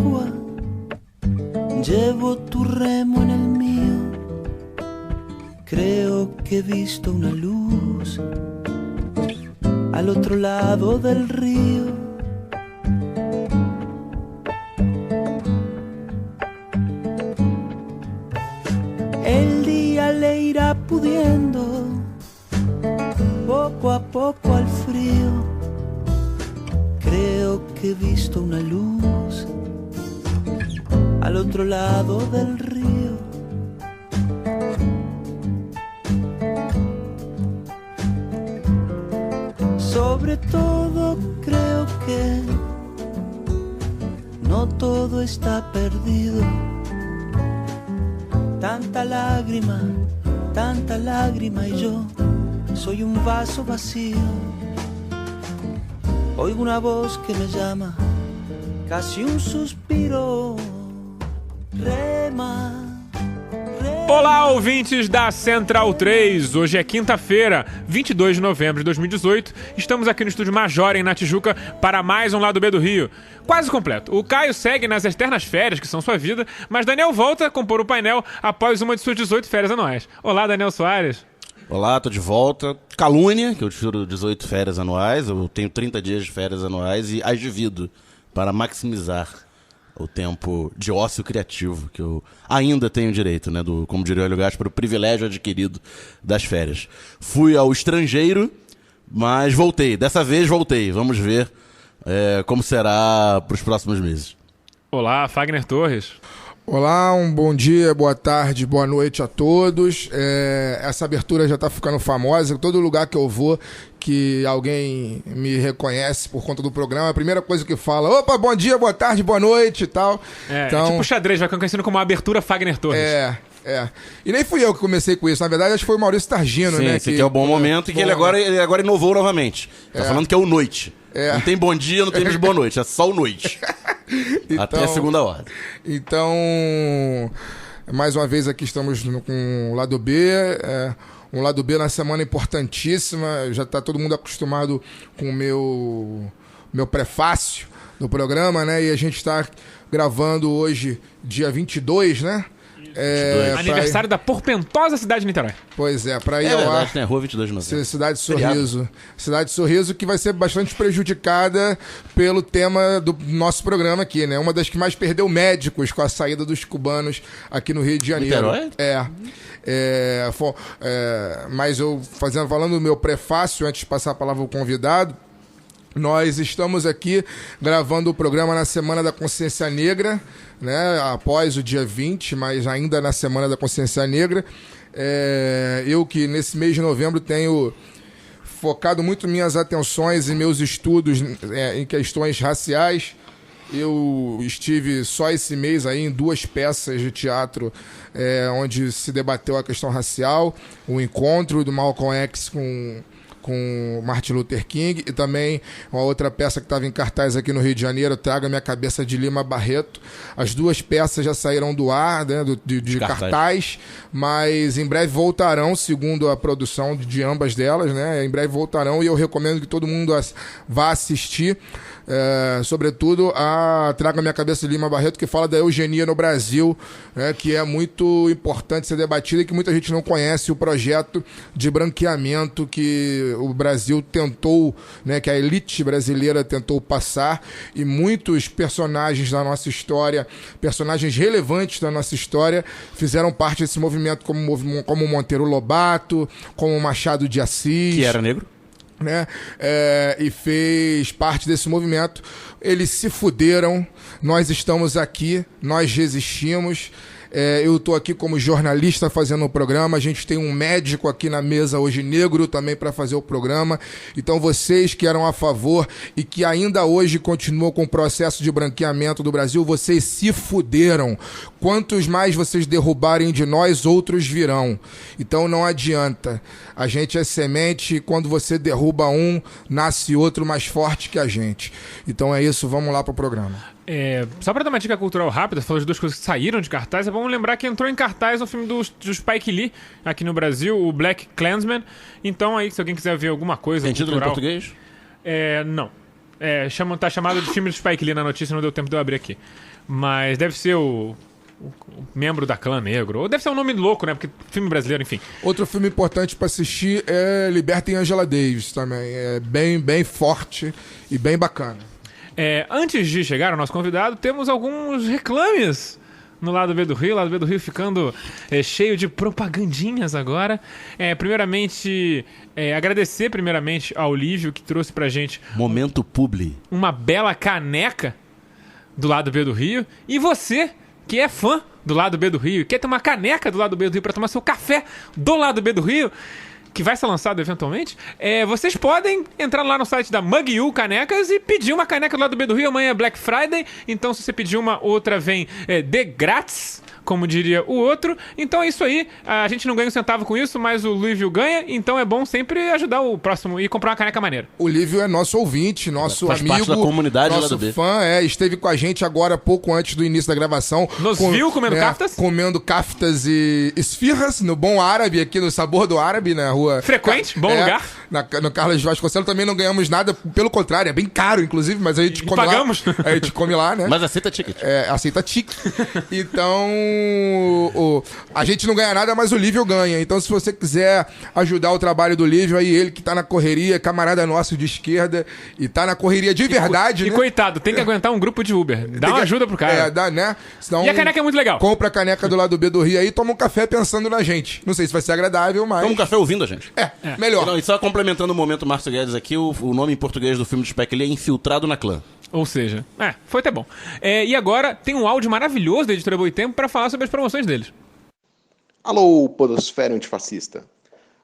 agua, llevo tu remo en el mío. Creo que he visto una luz al otro lado del río. El día le irá pudiendo poco a poco al frío. Creo que he visto una luz al otro lado del río. Sobre todo creo que no todo está perdido. Tanta lágrima y yo soy un vaso vacío. Oigo una voz que me llama, casi un suspiro. Rema. Olá, ouvintes da Central 3. Hoje é quinta-feira, 22 de novembro de 2018. Estamos aqui no Estúdio Major, em Tijuca, para mais um Lado B do Rio. Quase completo. O Caio segue nas eternas férias, que são sua vida, mas Daniel volta a compor o painel após uma de suas 18 férias anuais. Olá, Daniel Soares. Olá, tô de volta. Calúnia, que eu tiro 18 férias anuais, eu tenho 30 dias de férias anuais e as divido para maximizar o tempo de ócio criativo, que eu ainda tenho direito, né, como diria o Hélio Gaspar, o privilégio adquirido das férias. Fui ao estrangeiro, mas voltei. Dessa vez voltei. Vamos ver como será para os próximos meses. Olá, Fagner Torres. Olá, um bom dia, boa tarde, boa noite a todos. Essa abertura já está ficando famosa. Todo lugar que eu vou, que alguém me reconhece por conta do programa, a primeira coisa que fala: opa, bom dia, boa tarde, boa noite e tal. Então, tipo xadrez, vai conhecendo como a abertura Fagner Torres. E nem fui eu que comecei com isso. Na verdade, acho que foi o Maurício Targino, sim, né? Esse aqui é o bom momento e que ele agora inovou novamente. Tá falando que é o noite. Não tem bom dia, não tem de boa noite, é só o noite. Então, até a segunda ordem. Então, mais uma vez aqui estamos com o Lado B. Um Lado B na semana importantíssima. Já está todo mundo acostumado com o meu prefácio do programa, né? E a gente está gravando hoje, dia 22, né? Aniversário da portentosa cidade de Niterói. Pois é, para ir ao ar. Né? Rua 22 de novembro. Cidade de Sorriso. Cidade de Sorriso, que vai ser bastante prejudicada pelo tema do nosso programa aqui, né? Uma das que mais perdeu médicos com a saída dos cubanos aqui no Rio de Janeiro. Niterói? Mas eu falando do meu prefácio, antes de passar a palavra ao convidado, nós estamos aqui gravando o programa na Semana da Consciência Negra, né? Após o dia 20, mas ainda na Semana da Consciência Negra. Eu que nesse mês de novembro tenho focado muito minhas atenções e meus estudos em questões raciais. Eu estive só esse mês aí em 2 peças de teatro onde se debateu a questão racial, o encontro do Malcolm X com Martin Luther King, e também uma outra peça que estava em cartaz aqui no Rio de Janeiro, Traga Minha Cabeça, de Lima Barreto. As 2 peças já saíram do ar, né, de cartaz, mas em breve voltarão, segundo a produção de ambas delas, né, em breve voltarão, e eu recomendo que todo mundo vá assistir, sobretudo a Traga Minha Cabeça, de Lima Barreto, que fala da eugenia no Brasil, né, que é muito importante ser debatida e que muita gente não conhece, o projeto de branqueamento que o Brasil tentou, né, que a elite brasileira tentou passar, e muitos personagens da nossa história, personagens relevantes da nossa história, fizeram parte desse movimento, como Monteiro Lobato, como Machado de Assis. Que era negro. Né? E fez parte desse movimento. Eles se fuderam, nós estamos aqui, nós resistimos. Eu estou aqui como jornalista fazendo o programa. A gente tem um médico aqui na mesa hoje, negro, também para fazer o programa. Então vocês que eram a favor e que ainda hoje continuam com o processo de branqueamento do Brasil, vocês se fuderam. Quantos mais vocês derrubarem de nós, outros virão. Então não adianta. A gente é semente e quando você derruba um, nasce outro mais forte que a gente. Então é isso, vamos lá pro programa. Só pra dar uma dica cultural rápida, falou de 2 coisas que saíram de cartaz, vamos lembrar que entrou em cartaz o filme do Spike Lee aqui no Brasil, o Black Klansman. Então aí, se alguém quiser ver alguma coisa tem título cultural... em português? Não. Tá chamado de filme do Spike Lee na notícia, não deu tempo de eu abrir aqui. Mas deve ser o membro da Clã Negro. Ou deve ser um nome louco, né? Porque filme brasileiro, enfim. Outro filme importante pra assistir é Libertem Angela Davis também. É bem forte e bem bacana. Antes de chegar ao nosso convidado, temos alguns reclames no Lado B do Rio. O Lado B do Rio ficando cheio de propagandinhas agora. Primeiramente, agradecer ao Lívio que trouxe pra gente... Momento publi. Uma bela caneca do Lado B do Rio. E você, que é fã do Lado B do Rio e quer ter uma caneca do Lado B do Rio pra tomar seu café do Lado B do Rio, que vai ser lançado eventualmente, vocês podem entrar lá no site da Mug.io Canecas e pedir uma caneca do Lado B do Rio. Amanhã é Black Friday, então se você pedir uma, outra vem de grátis, como diria o outro. Então é isso aí, a gente não ganha um centavo com isso, mas o Lívio ganha, então é bom sempre ajudar o próximo e comprar uma caneca maneira. O Lívio é nosso ouvinte, nosso Faz amigo, parte da comunidade nosso Lado B. fã, esteve com a gente agora pouco antes do início da gravação. Nos viu comendo kaftas? Comendo kaftas e esfirras no Bom Árabe, aqui no Sabor do Árabe, na rua... Frequente, bom lugar. No Carlos Vasconcelos também não ganhamos nada, pelo contrário, é bem caro, inclusive, mas a gente come pagamos. lá. A gente come lá, né? Mas aceita ticket. Aceita ticket. Então, a gente não ganha nada, mas o Lívio ganha. Então, se você quiser ajudar o trabalho do Lívio, aí ele que tá na correria, camarada nosso de esquerda, e tá na correria de verdade, né? E coitado, tem que aguentar um grupo de Uber. Dá uma ajuda pro cara. Dá, né? Senão, e a caneca é muito legal. Compra a caneca do Lado B do Rio aí e toma um café pensando na gente. Não sei se vai ser agradável, mas... Toma um café ouvindo a gente. Melhor. Não, e só complementando o momento Márcio Guedes aqui, o nome em português do filme de Spike Lee é Infiltrado na Clã. Ou seja, foi até bom. E agora tem um áudio maravilhoso da Editora Boitempo para falar sobre as promoções deles. Alô, podosfera antifascista.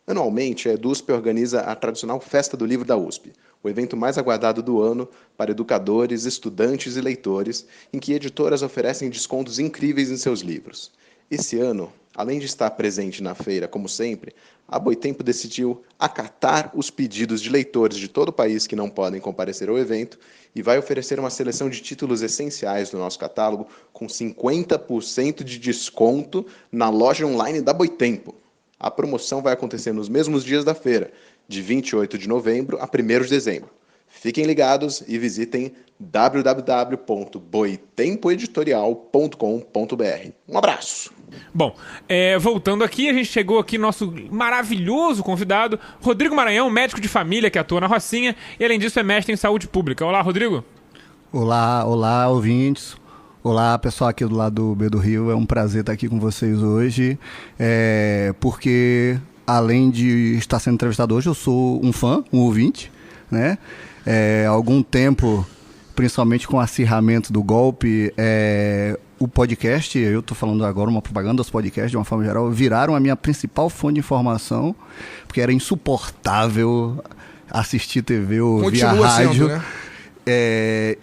Anualmente, a EDUSP organiza a tradicional Festa do Livro da USP, o evento mais aguardado do ano para educadores, estudantes e leitores, em que editoras oferecem descontos incríveis em seus livros. Esse ano, além de estar presente na feira, como sempre, a Boitempo decidiu acatar os pedidos de leitores de todo o país que não podem comparecer ao evento e vai oferecer uma seleção de títulos essenciais do nosso catálogo com 50% de desconto na loja online da Boitempo. A promoção vai acontecer nos mesmos dias da feira, de 28 de novembro a 1º de dezembro. Fiquem ligados e visitem www.boitempoeditorial.com.br. Um abraço! Bom, voltando aqui, a gente chegou aqui nosso maravilhoso convidado, Rodrigo Maranhão, médico de família que atua na Rocinha e além disso é mestre em saúde pública. Olá, Rodrigo. Olá, ouvintes. Olá, pessoal aqui do Lado B do Rio. É um prazer estar aqui com vocês hoje, porque além de estar sendo entrevistado hoje, eu sou um fã, um ouvinte, né? Há algum tempo, principalmente com o acirramento do golpe, o podcast, eu estou falando agora uma propaganda dos podcasts de uma forma geral, viraram a minha principal fonte de informação, porque era insuportável assistir TV ou ouvir a rádio. Sendo, né?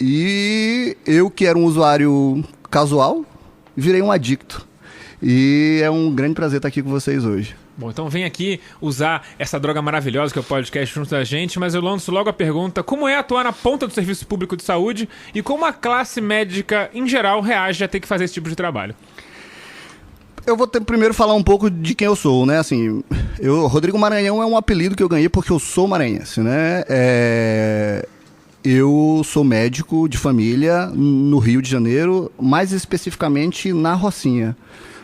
E eu, que era um usuário casual, virei um adicto. E é um grande prazer estar aqui com vocês hoje. Bom, então vem aqui usar essa droga maravilhosa que é o podcast junto da gente, mas eu lanço logo a pergunta: como é atuar na ponta do serviço público de saúde e como a classe médica em geral reage a ter que fazer esse tipo de trabalho? Eu vou primeiro falar um pouco de quem eu sou, né? Assim, Rodrigo Maranhão é um apelido que eu ganhei porque eu sou maranhense, né? Eu sou médico de família no Rio de Janeiro, mais especificamente na Rocinha.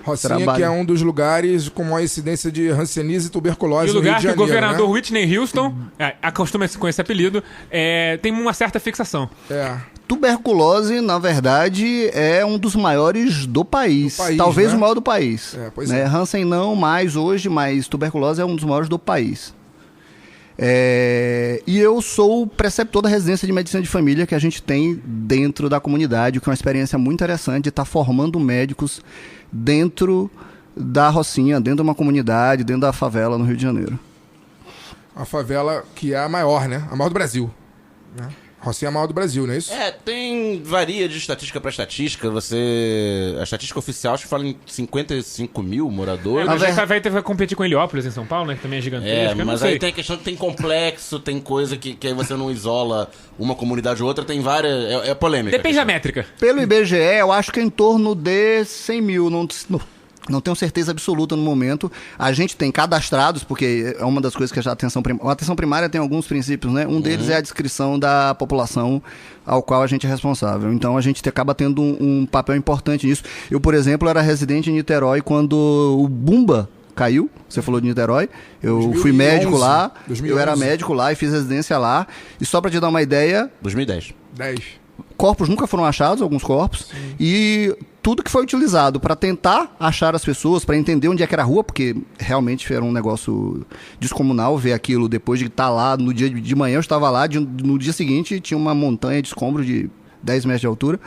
Rocinha, que é um dos lugares com maior incidência de hanseníase e tuberculose no Rio de Janeiro. E o lugar que o governador Whitney Houston, acostuma com esse apelido, tem uma certa fixação. Tuberculose, na verdade, é um dos maiores do país. Talvez, né? O maior do país. Hansen não mais hoje, mas tuberculose é um dos maiores do país. E eu sou o preceptor da residência de medicina de família que a gente tem dentro da comunidade, que é uma experiência muito interessante de estar formando médicos dentro da Rocinha, dentro de uma comunidade, dentro da favela no Rio de Janeiro. A favela que é a maior, né? A maior do Brasil, né? Rocinha é a maior do Brasil, não é isso? Varia de estatística para estatística. A estatística oficial acho que fala em 55 mil moradores. Vai competir com Heliópolis em São Paulo, né? Que também é gigantesco. Mas aí tem a questão que tem complexo, tem coisa que aí você não isola uma comunidade ou outra, tem várias. É polêmica. Depende da métrica. Pelo IBGE, eu acho que é em torno de 100 mil. Não tenho certeza absoluta no momento. A gente tem cadastrados, porque é uma das coisas que a atenção primária tem alguns princípios, né? Um deles é a descrição da população ao qual a gente é responsável. Então a gente acaba tendo um papel importante nisso. Eu, por exemplo, era residente em Niterói quando o Bumba caiu. Você falou de Niterói. Eu 2011, fui médico lá. 2011. Eu era médico lá e fiz residência lá. E só para te dar uma ideia... 2010. 10. Corpos nunca foram achados, alguns corpos. Sim. E tudo que foi utilizado para tentar achar as pessoas, para entender onde é que era a rua, porque realmente era um negócio descomunal ver aquilo depois de estar lá. No dia de manhã eu estava lá, no dia seguinte tinha uma montanha de escombros de 10 metros de altura.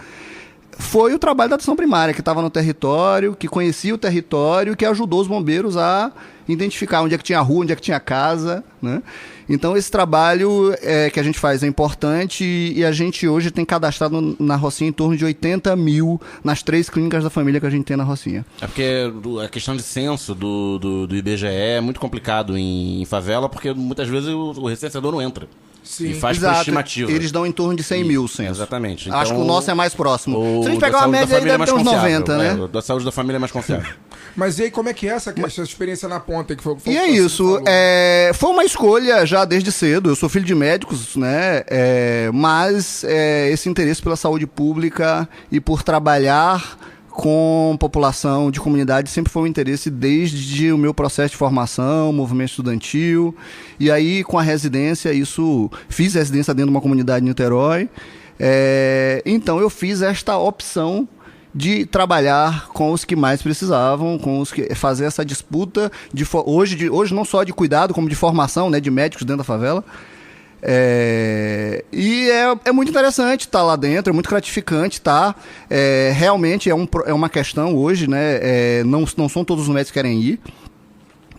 Foi o trabalho da atenção primária, que estava no território, que conhecia o território, que ajudou os bombeiros a identificar onde é que tinha rua, onde é que tinha casa, né? Então esse trabalho que a gente faz é importante e a gente hoje tem cadastrado na Rocinha em torno de 80 mil nas 3 clínicas da família que a gente tem na Rocinha. É porque a questão de censo do IBGE é muito complicado em favela, porque muitas vezes o recenseador não entra. Sim. E faz por Exato. estimativa. Eles dão em torno de 100 mil censos. Exatamente. Acho que o nosso é mais próximo. Se a gente da pegar uma saúde da média aí, família é deve ter mais uns confiável, 90, né? Da saúde da família é mais confiável. Mas e aí, como é que é essa experiência na ponta? Que foi E é isso. Foi uma escolha já desde cedo. Eu sou filho de médicos, né? Mas esse interesse pela saúde pública e por trabalhar com população de comunidade sempre foi um interesse desde o meu processo de formação, movimento estudantil. E aí, com a residência, fiz residência dentro de uma comunidade em Niterói. Então, eu fiz esta opção de trabalhar com os que mais precisavam, fazer essa disputa, hoje não só de cuidado, como de formação, né, de médicos dentro da favela. E é muito interessante estar lá dentro, é muito gratificante estar. Realmente é uma questão hoje, né? Não são todos os médicos que querem ir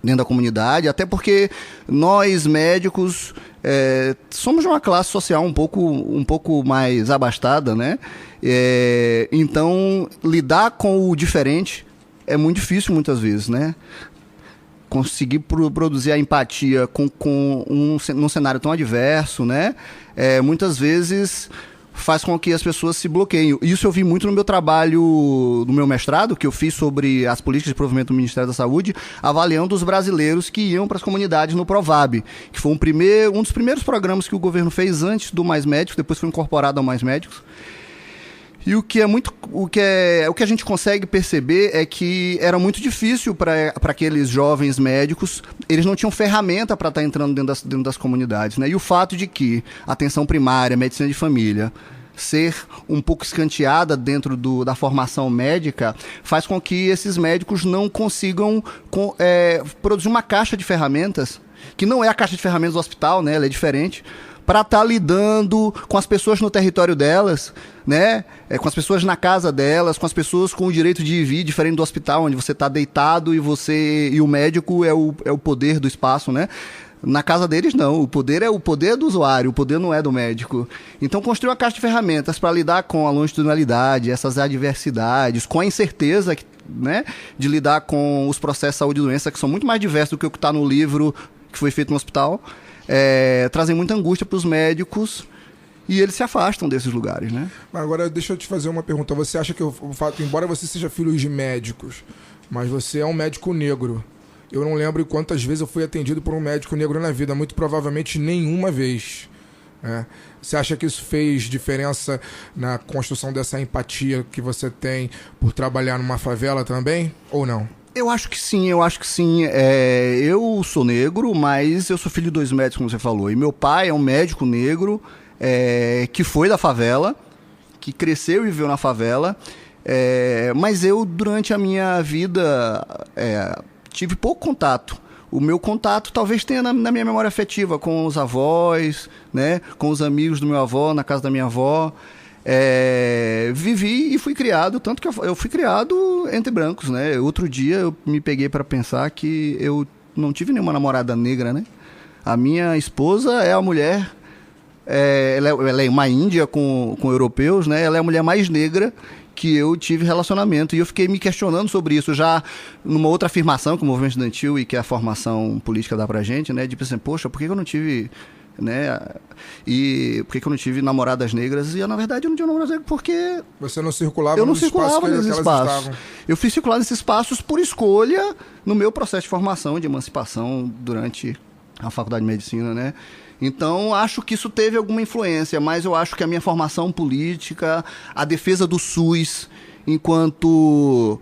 dentro da comunidade, até porque nós médicos somos de uma classe social um pouco mais abastada, né? Então lidar com o diferente é muito difícil muitas vezes, né? Conseguir produzir a empatia num cenário tão adverso, né? Muitas vezes faz com que as pessoas se bloqueiem. Isso eu vi muito no meu trabalho, no meu mestrado, que eu fiz sobre as políticas de desenvolvimento do Ministério da Saúde, avaliando os brasileiros que iam para as comunidades no Provab, que foi um dos primeiros programas que o governo fez antes do Mais Médicos, depois foi incorporado ao Mais Médicos. E o que a gente consegue perceber é que era muito difícil para aqueles jovens médicos, eles não tinham ferramenta para estar entrando dentro das comunidades, né? E o fato de que a atenção primária, medicina de família, ser um pouco escanteada dentro da formação médica, faz com que esses médicos não consigam produzir uma caixa de ferramentas, que não é a caixa de ferramentas do hospital, né? Ela é diferente, para estar lidando com as pessoas no território delas, né? Com as pessoas na casa delas, com as pessoas com o direito de ir e vir, diferente do hospital, onde você está deitado e o médico é o poder do espaço, né? Na casa deles, não. O poder é o poder do usuário, o poder não é do médico. Então, construir uma caixa de ferramentas para lidar com a longitudinalidade, essas adversidades, com a incerteza, né, de lidar com os processos de saúde e doença, que são muito mais diversos do que o que está no livro que foi feito no hospital, trazem muita angústia para os médicos e eles se afastam desses lugares, né? Agora, deixa eu te fazer uma pergunta. Você acha que o fato, embora você seja filho de médicos, mas você é um médico negro, eu não lembro quantas vezes eu fui atendido por um médico negro na vida, muito provavelmente nenhuma vez, né? Você acha que isso fez diferença na construção dessa empatia que você tem por trabalhar numa favela também, ou não? Eu acho que sim. Eu sou negro, mas eu sou filho de 2 médicos, como você falou. E meu pai é um médico negro que foi da favela, que cresceu e viveu na favela. Mas eu, durante a minha vida, tive pouco contato. O meu contato talvez tenha na minha memória afetiva com os avós, né, com os amigos do meu avô, na casa da minha avó. Vivi e fui criado, tanto que eu fui criado entre brancos, né? Outro dia eu me peguei para pensar que eu não tive nenhuma namorada negra, né? A minha esposa é a mulher, ela é uma índia com europeus, né? Ela é a mulher mais negra que eu tive relacionamento, e eu fiquei me questionando sobre isso, já numa outra afirmação que o movimento estudantil e que a formação política dá pra gente, né? De pensar, poxa, por que eu não tive... né? E por que eu não tive namoradas negras? E na verdade eu não tinha namoradas negras porque você não circulava eu não nos circulava espaços nesses que espaços. elas estavam. eu fui circular nesses espaços por escolha no meu processo de formação, de emancipação durante a faculdade de medicina, né? Então, acho que isso teve alguma influência, mas eu acho que a minha formação política, a defesa do SUS, enquanto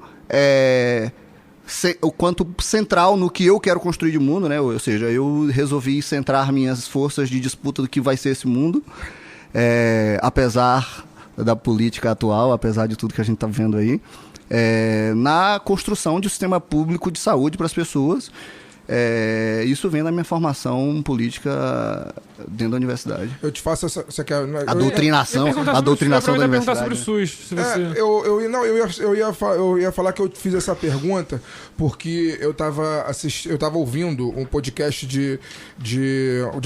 central no que eu quero construir de mundo, né? Ou seja, eu resolvi centrar minhas forças de disputa do que vai ser esse mundo, apesar da política atual, apesar de tudo que a gente está vendo aí, na construção de um sistema público de saúde para as pessoas. Isso vem da minha formação política dentro da universidade. Eu te faço essa... Você quer, a doutrinação da universidade. Sobre o SUS, se você... eu ia falar que eu fiz essa pergunta porque eu tava ouvindo um podcast de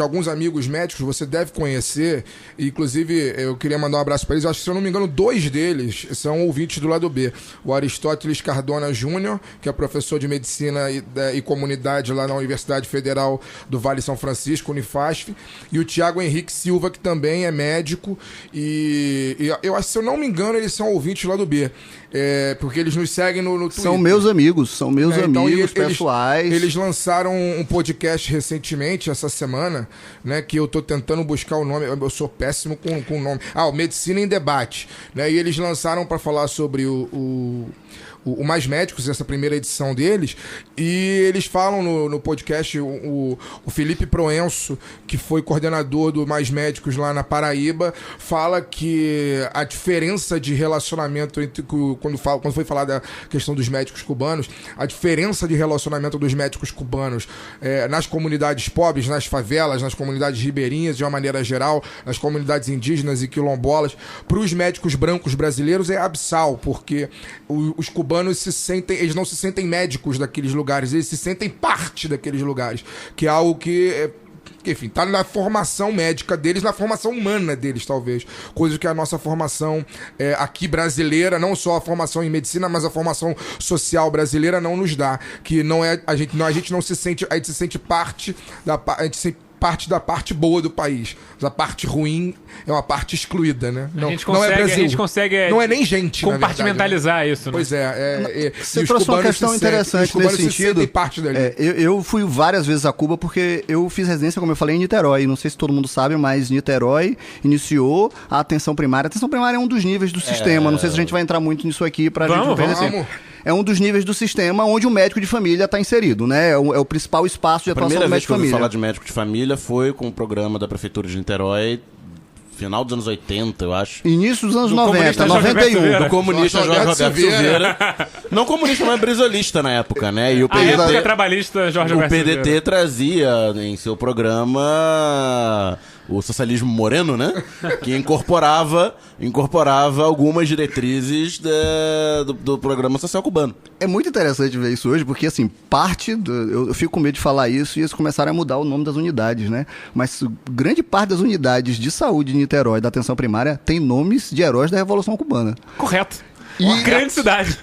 alguns amigos médicos, você deve conhecer, inclusive eu queria mandar um abraço para eles. Eu acho que, se eu não me engano, 2 deles são ouvintes do Lado B. O Aristóteles Cardona Júnior, que é professor de medicina e comunidade lá na Universidade Federal do Vale São Francisco, Unifasf, e o Tiago Henrique Silva, que também é médico, e eu acho que, se eu não me engano, eles são ouvintes lá do B, porque eles nos seguem no Twitter. São meus amigos, amigos pessoais. Eles lançaram um podcast recentemente, essa semana, né, que eu tô tentando buscar o nome, eu sou péssimo com o nome, o Medicina em Debate, né, e eles lançaram para falar sobre o Mais Médicos, essa primeira edição deles, e eles falam no podcast, o Felipe Proenço, que foi coordenador do Mais Médicos lá na Paraíba, fala que a diferença de relacionamento entre, quando foi falar da questão dos médicos cubanos, a diferença de relacionamento dos médicos cubanos nas comunidades pobres, nas favelas, nas comunidades ribeirinhas, de uma maneira geral, nas comunidades indígenas e quilombolas, para os médicos brancos brasileiros é abissal, porque os cubanos eles não se sentem médicos daqueles lugares, eles se sentem parte daqueles lugares, que é algo que, enfim, tá na formação médica deles, na formação humana deles, talvez. Coisa que a nossa formação aqui brasileira, não só a formação em medicina, mas a formação social brasileira não nos dá. Que não é, a gente não se sente, a gente se sente parte da parte boa do país. A parte ruim é uma parte excluída, né? Não é Brasil. A gente consegue não é nem gente, compartimentalizar, na verdade, né? Isso, né? Pois é. Você trouxe uma questão interessante nesse sentido. Parte dali. Eu fui várias vezes a Cuba porque eu fiz residência, como eu falei, em Niterói. Não sei se todo mundo sabe, mas Niterói iniciou a atenção primária. A atenção primária é um dos níveis do sistema. Não sei se a gente vai entrar muito nisso aqui pra gente não perder tempo. É um dos níveis do sistema onde o médico de família está inserido, né? É o principal espaço de atuação do médico de família. A primeira vez que eu ouvi falar de médico de família foi com o programa da Prefeitura de Niterói, final dos anos 80, eu acho. Início dos anos 90, 91. Do comunista Jorge Roberto Silveira. Não comunista, mas brisolista na época, né? E o PDT, época trabalhista Jorge Roberto Silveira. O PDT trazia em seu programa o socialismo moreno, né? Que incorporava algumas diretrizes do programa social cubano. É muito interessante ver isso hoje, porque, assim, eu fico com medo de falar isso e eles começaram a mudar o nome das unidades, né? Mas grande parte das unidades de saúde de Niterói, da atenção primária, tem nomes de heróis da Revolução Cubana. Correto. Grande cidade.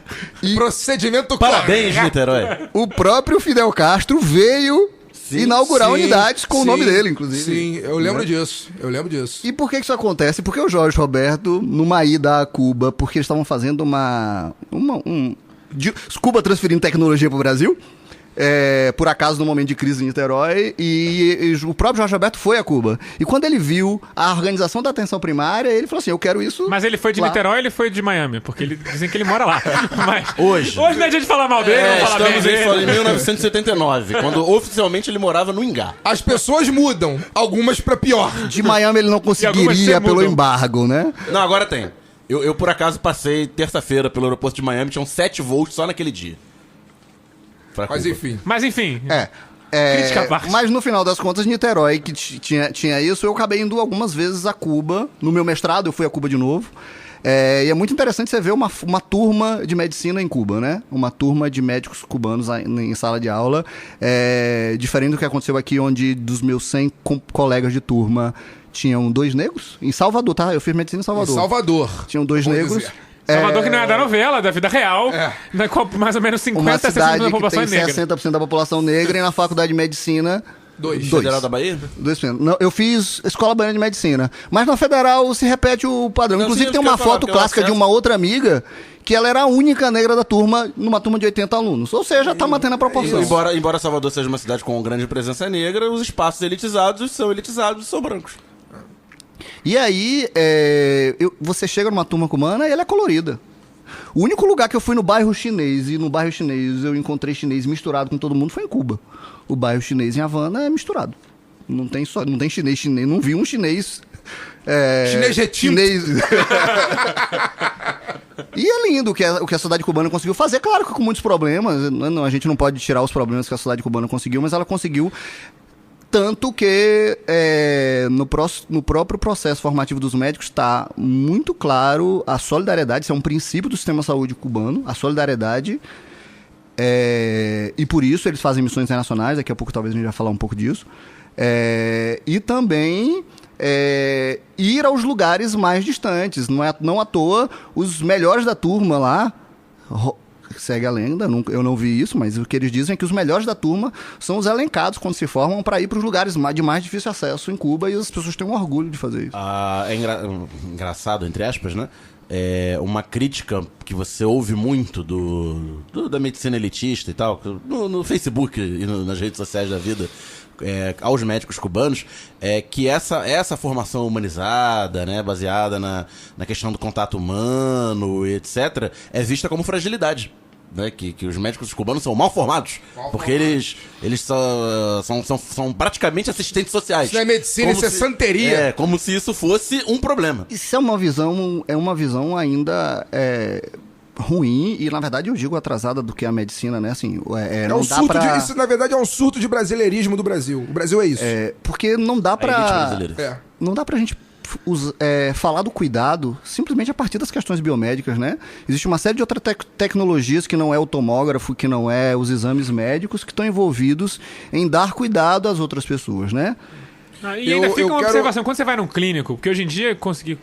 Procedimento Parabéns, Niterói. O próprio Fidel Castro veio inaugurar unidades com o nome dele, inclusive. Sim, eu lembro disso. E por que isso acontece? Porque o Jorge Roberto, numa ida a Cuba, porque eles estavam fazendo Cuba transferindo tecnologia para o Brasil, por acaso no momento de crise em Niterói, e o próprio Jorge Roberto foi a Cuba. E quando ele viu a organização da atenção primária, ele falou assim, eu quero isso. Mas ele foi de Niterói ou ele foi de Miami? Porque dizem que ele mora lá. Mas hoje não é dia de falar mal dele, vamos falar bem dele. Estamos em 1979, quando oficialmente ele morava no Ingá. As pessoas mudam, algumas pra pior. De Miami ele não conseguiria pelo embargo, né? Não, agora tem. Eu por acaso passei terça-feira pelo aeroporto de Miami, tinham 7 voos só naquele dia. Mas enfim. Crítica à parte. Mas no final das contas, Niterói, que tinha isso, eu acabei indo algumas vezes a Cuba. No meu mestrado, eu fui a Cuba de novo. E é muito interessante você ver uma turma de medicina em Cuba, né? Uma turma de médicos cubanos em sala de aula. Diferente do que aconteceu aqui, onde dos meus 100 colegas de turma tinham 2 negros. Em Salvador, tá? Eu fiz medicina em Salvador. Tinham 2 negros. Salvador, que não é da novela, da vida real. Mais ou menos 50% da população é negra. Tem 60% da população negra, e na faculdade de medicina 2. Federal da Bahia? 2%. Não, eu fiz Escola Baiana de Medicina. Mas na Federal se repete o padrão. Não, Inclusive sim, tem eu uma quero falar, foto porque eu clássica de acesso- uma outra amiga que ela era a única negra da turma, numa turma de 80 alunos. Ou seja, tá mantendo a proporção. Embora Salvador seja uma cidade com grande presença negra, os espaços elitizados e são brancos. E aí, você chega numa turma cubana e ela é colorida. O único lugar que eu fui no bairro chinês, e no bairro chinês eu encontrei chinês misturado com todo mundo, foi em Cuba. O bairro chinês em Havana é misturado. Não tem chinês, não vi um chinês... Chinês retinto. E é lindo o que a sociedade cubana conseguiu fazer, claro que com muitos problemas, a gente não pode tirar os problemas que a sociedade cubana conseguiu, mas ela conseguiu tanto que no próprio processo formativo dos médicos está muito claro a solidariedade, isso é um princípio do sistema de saúde cubano, a solidariedade, e por isso eles fazem missões internacionais, daqui a pouco talvez a gente vai falar um pouco disso, e também... ir aos lugares mais distantes. Não à toa, os melhores da turma lá, segue a lenda, eu não vi isso, mas o que eles dizem é que os melhores da turma são os elencados quando se formam para ir para os lugares de mais difícil acesso em Cuba, e as pessoas têm um orgulho de fazer isso. Engraçado, entre aspas, né? É uma crítica que você ouve muito da medicina elitista e tal, no Facebook e nas redes sociais da vida, aos médicos cubanos, que essa formação humanizada, né, baseada na questão do contato humano, etc., é vista como fragilidade. Né, que os médicos cubanos são mal formados, porque eles são praticamente assistentes sociais. Isso não é medicina, isso é santeria. Como se isso fosse um problema. Isso é uma visão ainda ruim e, na verdade, eu digo atrasada do que a medicina, né? Assim, não dá pra... Isso, na verdade, é um surto de brasileirismo do Brasil. O Brasil é isso. Porque não dá pra... brasileira. Não dá pra gente falar do cuidado simplesmente a partir das questões biomédicas, né? Existe uma série de outras tecnologias que não é o tomógrafo, que não é os exames médicos, que estão envolvidos em dar cuidado às outras pessoas, né? E ainda fica uma observação, quando você vai num clínico, porque hoje em dia se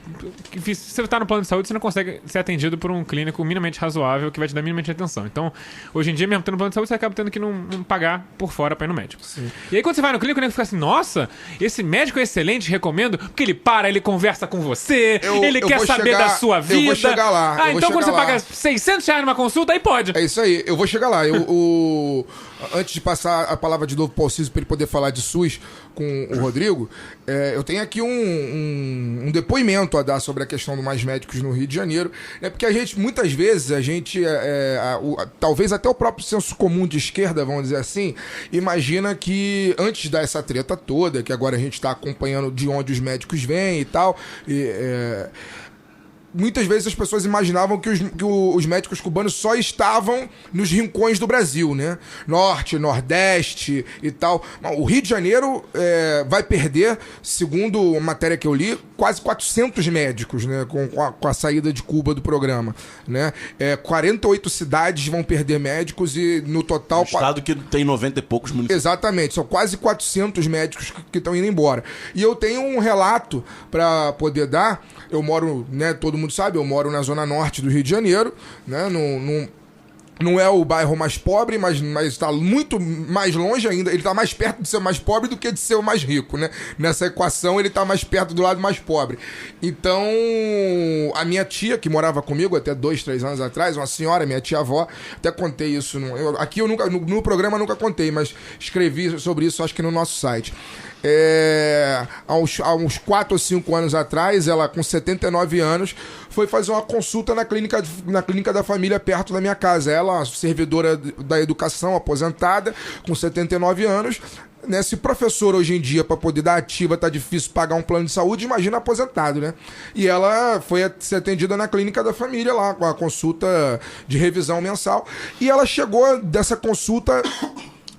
você está no plano de saúde, você não consegue ser atendido por um clínico minimamente razoável que vai te dar minimamente atenção. Então, hoje em dia, mesmo tendo plano de saúde, você acaba tendo que não pagar por fora para ir no médico. Sim. E aí, quando você vai no clínico, o nego fica assim, nossa, esse médico é excelente, recomendo, porque ele conversa com você, ele quer saber da sua vida. Eu vou chegar lá. Então quando você paga R$600 numa consulta, aí pode. É isso aí, eu vou chegar lá. Antes de passar a palavra de novo para o Ciso para ele poder falar de SUS com o Rodrigo, eu tenho aqui um depoimento a dar sobre a questão do Mais Médicos no Rio de Janeiro, porque muitas vezes, talvez até o próprio senso comum de esquerda, vamos dizer assim, imagina que antes dessa treta toda, que agora a gente está acompanhando de onde os médicos vêm e tal, muitas vezes as pessoas imaginavam que os médicos cubanos só estavam nos rincões do Brasil, né? Norte, Nordeste e tal. O Rio de Janeiro vai perder, segundo uma matéria que eu li, quase 400 médicos, né? Com a saída de Cuba do programa, né? 48 cidades vão perder médicos e no total... Um estado que tem 90 e poucos municípios. Exatamente, são quase 400 médicos que estão indo embora. E eu tenho um relato para poder dar. Eu moro, né, todo mundo sabe, eu moro na zona norte do Rio de Janeiro, né, não é o bairro mais pobre, mas está muito mais longe ainda, ele está mais perto de ser mais pobre do que de ser o mais rico, né? Nessa equação ele está mais perto do lado mais pobre. Então, a minha tia, que morava comigo até 2-3 anos atrás, uma senhora, minha tia-avó, até contei isso, aqui eu nunca, no programa eu nunca contei, mas escrevi sobre isso, acho que no nosso site. Há uns 4 ou 5 anos atrás, ela com 79 anos foi fazer uma consulta na clínica da família perto da minha casa. Ela, servidora da educação, aposentada, com 79 anos, né? Se professor hoje em dia, para poder dar ativa, tá difícil pagar um plano de saúde, imagina aposentado, né? E ela foi ser atendida na clínica da família lá, com a consulta de revisão mensal. E ela chegou dessa consulta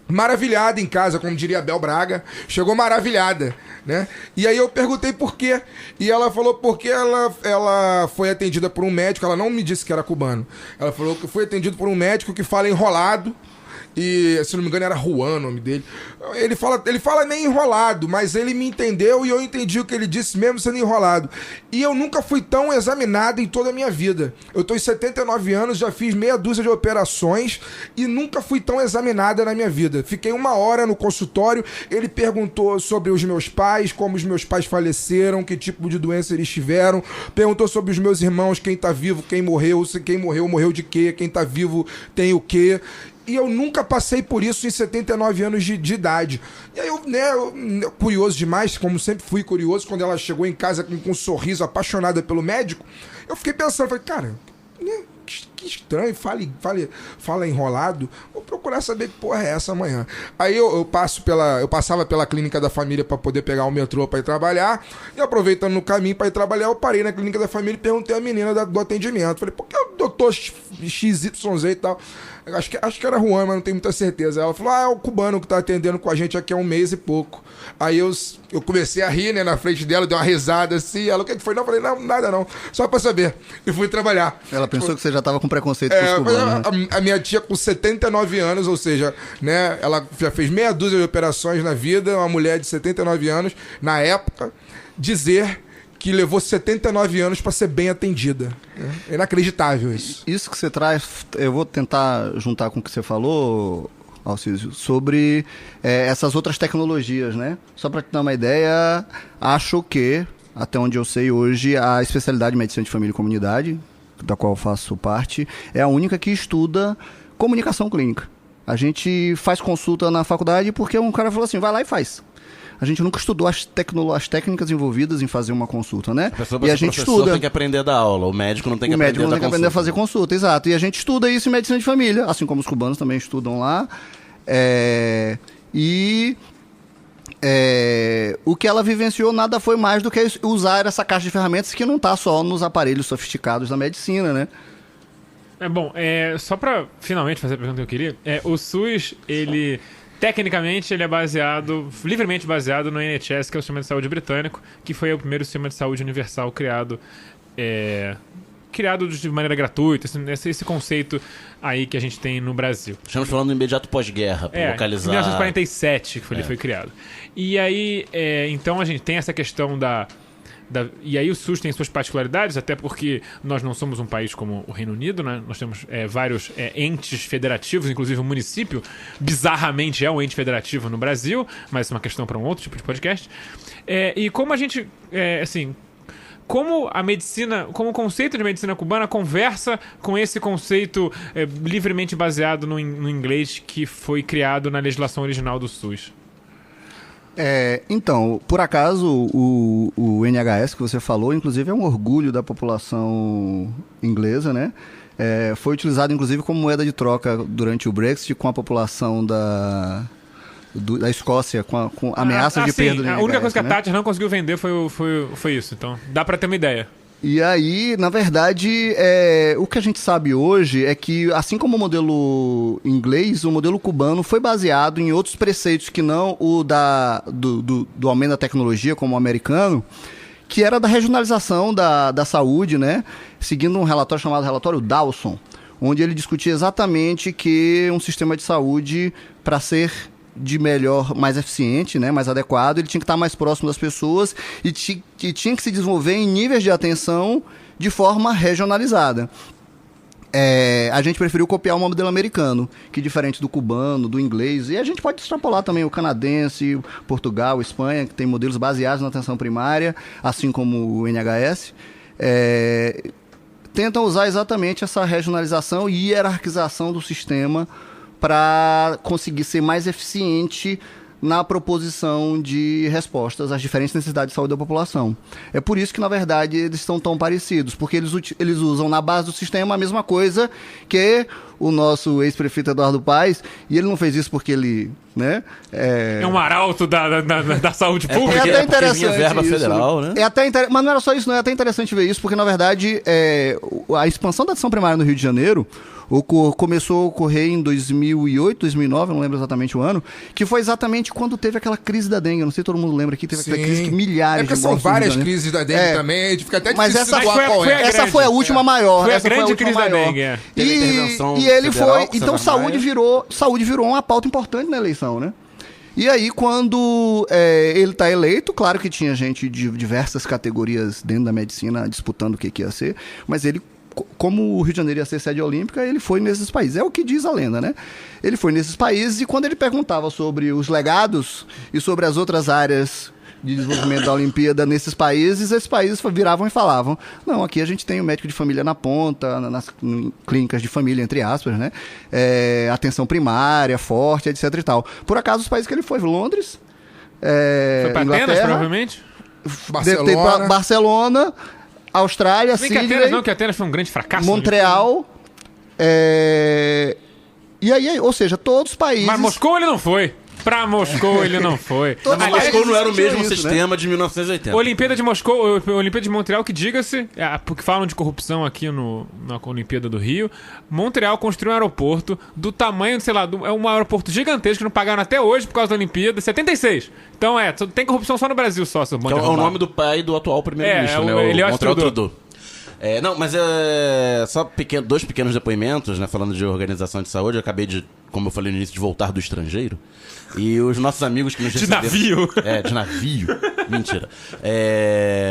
maravilhada em casa, como diria Bel Braga. Chegou maravilhada, né? E aí eu perguntei por quê. E ela falou porque ela foi atendida por um médico. Ela não me disse que era cubano. Ela falou que foi atendida por um médico que fala enrolado, e, se não me engano, era Juan o nome dele. Ele fala meio enrolado, mas ele me entendeu e eu entendi o que ele disse mesmo sendo enrolado. E eu nunca fui tão examinado em toda a minha vida. Eu tô em 79 anos, já fiz meia dúzia de operações e nunca fui tão examinada na minha vida. Fiquei 1 hora no consultório, ele perguntou sobre os meus pais, como os meus pais faleceram, que tipo de doença eles tiveram, perguntou sobre os meus irmãos, quem tá vivo, quem morreu, se quem morreu de quê, quem tá vivo tem o quê. E eu nunca passei por isso em 79 anos de idade. E aí eu, curioso demais, como sempre fui curioso, quando ela chegou em casa com um sorriso, apaixonada pelo médico, eu fiquei pensando, falei, cara, que estranho, fala enrolado. Vou procurar saber que porra é essa amanhã. Aí eu passava pela clínica da família para poder pegar o metrô para ir trabalhar. E aproveitando no caminho para ir trabalhar, eu parei na clínica da família e perguntei à menina do atendimento. Falei, por que o doutor XYZ e tal? Acho que era Juan, mas não tenho muita certeza. Ela falou, é o cubano que tá atendendo com a gente aqui há 1 mês e pouco. Aí eu comecei a rir, né, na frente dela, dei uma risada assim. Ela, o que foi? Não, eu falei, não, nada não. Só pra saber. E fui trabalhar. Ela pensou que você já tava com preconceito com os cubanos, né? A minha tia com 79 anos, ou seja, né, ela já fez meia dúzia de operações na vida, uma mulher de 79 anos, na época, dizer que levou 79 anos para ser bem atendida. É inacreditável isso. Isso que você traz, eu vou tentar juntar com o que você falou, Alcísio, sobre essas outras tecnologias, né? Só para te dar uma ideia, acho que, até onde eu sei hoje, a especialidade de Medicina de Família e Comunidade, da qual eu faço parte, é a única que estuda comunicação clínica. A gente faz consulta na faculdade porque um cara falou assim, vai lá e faz. A gente nunca estudou as técnicas envolvidas em fazer uma consulta, né? E a gente estuda. Tem que aprender a dar aula, o médico não tem que aprender a dar consulta. O médico não tem que aprender a fazer consulta, exato. E a gente estuda isso em medicina de família, assim como os cubanos também estudam lá. O que ela vivenciou nada foi mais do que usar essa caixa de ferramentas que não está só nos aparelhos sofisticados da medicina, né? Só para finalmente fazer a pergunta que eu queria, o SUS, ele... Tecnicamente, ele é livremente baseado no NHS, que é o Sistema de Saúde Britânico, que foi o primeiro sistema de saúde universal criado de maneira gratuita, esse conceito aí que a gente tem no Brasil. Estamos falando do imediato pós-guerra, para localizar... Em 1947 que ele foi criado. E aí, então a gente tem essa questão e aí o SUS tem suas particularidades, até porque nós não somos um país como o Reino Unido, né? Nós temos vários entes federativos, inclusive o município, bizarramente é um ente federativo no Brasil, mas isso é uma questão para um outro tipo de podcast. E como a gente, como a medicina, como o conceito de medicina cubana conversa com esse conceito livremente baseado no inglês que foi criado na legislação original do SUS? Então, por acaso, o NHS que você falou, inclusive, é um orgulho da população inglesa, né? Foi utilizado, inclusive, como moeda de troca durante o Brexit com a população da Escócia, com ameaças de perda do NHS. A única coisa que a Thatcher não conseguiu vender foi isso, então dá para ter uma ideia. E aí, na verdade, o que a gente sabe hoje é que, assim como o modelo inglês, o modelo cubano foi baseado em outros preceitos que não o do aumento da tecnologia, como o americano, que era da regionalização da saúde, né? Seguindo um relatório chamado Relatório Dawson, onde ele discutia exatamente que um sistema de saúde, para ser de melhor, mais eficiente, né, mais adequado, ele tinha que estar mais próximo das pessoas e tinha que se desenvolver em níveis de atenção de forma regionalizada. A gente preferiu copiar o modelo americano, que diferente do cubano, do inglês, e a gente pode extrapolar também o canadense, Portugal, Espanha, que tem modelos baseados na atenção primária, assim como o NHS, tentam usar exatamente essa regionalização e hierarquização do sistema para conseguir ser mais eficiente na proposição de respostas às diferentes necessidades de saúde da população. É por isso que, na verdade, eles estão tão parecidos, porque eles usam na base do sistema a mesma coisa que o nosso ex-prefeito Eduardo Paes, e ele não fez isso porque ele... né, é um arauto da saúde pública. É até interessante verba isso, federal, né? Mas não era só isso, não é até interessante ver isso, porque, na verdade, a expansão da atenção primária no Rio de Janeiro começou a ocorrer em 2008, 2009, eu não lembro exatamente o ano, que foi exatamente quando teve aquela crise da dengue. Eu não sei se todo mundo lembra que teve aquela crise que milhares de mortes. São várias crises da dengue também, a gente fica até difícil situar qual é. Essa foi a última maior. Foi a grande crise da dengue. E ele federal, foi... com Então César saúde Maia. virou uma pauta importante na eleição, né? E aí, quando ele está eleito, claro que tinha gente de diversas categorias dentro da medicina disputando o que ia ser, mas ele, como o Rio de Janeiro ia ser sede olímpica, ele foi nesses países. É o que diz a lenda, né? Ele foi nesses países e quando ele perguntava sobre os legados e sobre as outras áreas de desenvolvimento da Olimpíada nesses países, esses países viravam e falavam: não, aqui a gente tem o médico de família na ponta, nas clínicas de família, entre aspas, né? Atenção primária, forte, etc e tal. Por acaso, os países que ele foi, Londres, foi para Atenas, provavelmente? Barcelona, Austrália, Sydney... Nem que Atenas não, que Atenas foi um grande fracasso. Montreal, e aí, ou seja, todos os países... Mas Moscou ele não foi. Pra Moscou ele não foi. Mas Moscou não era o mesmo sistema, né? De 1980. Olimpíada de Moscou, Olimpíada de Montreal, que diga-se, porque falam de corrupção aqui na Olimpíada do Rio, Montreal construiu um aeroporto do tamanho, sei lá, é um aeroporto gigantesco que não pagaram até hoje por causa da Olimpíada, 76. Então tem corrupção só no Brasil, só. Que é o nome do pai do atual primeiro-ministro, né? Ele é o Montreal Trudeau. Não, mas só dois pequenos depoimentos, né? Falando de organização de saúde, eu acabei de, como eu falei no início, de voltar do estrangeiro. E os nossos amigos que nos receberam... De navio? De navio. Mentira.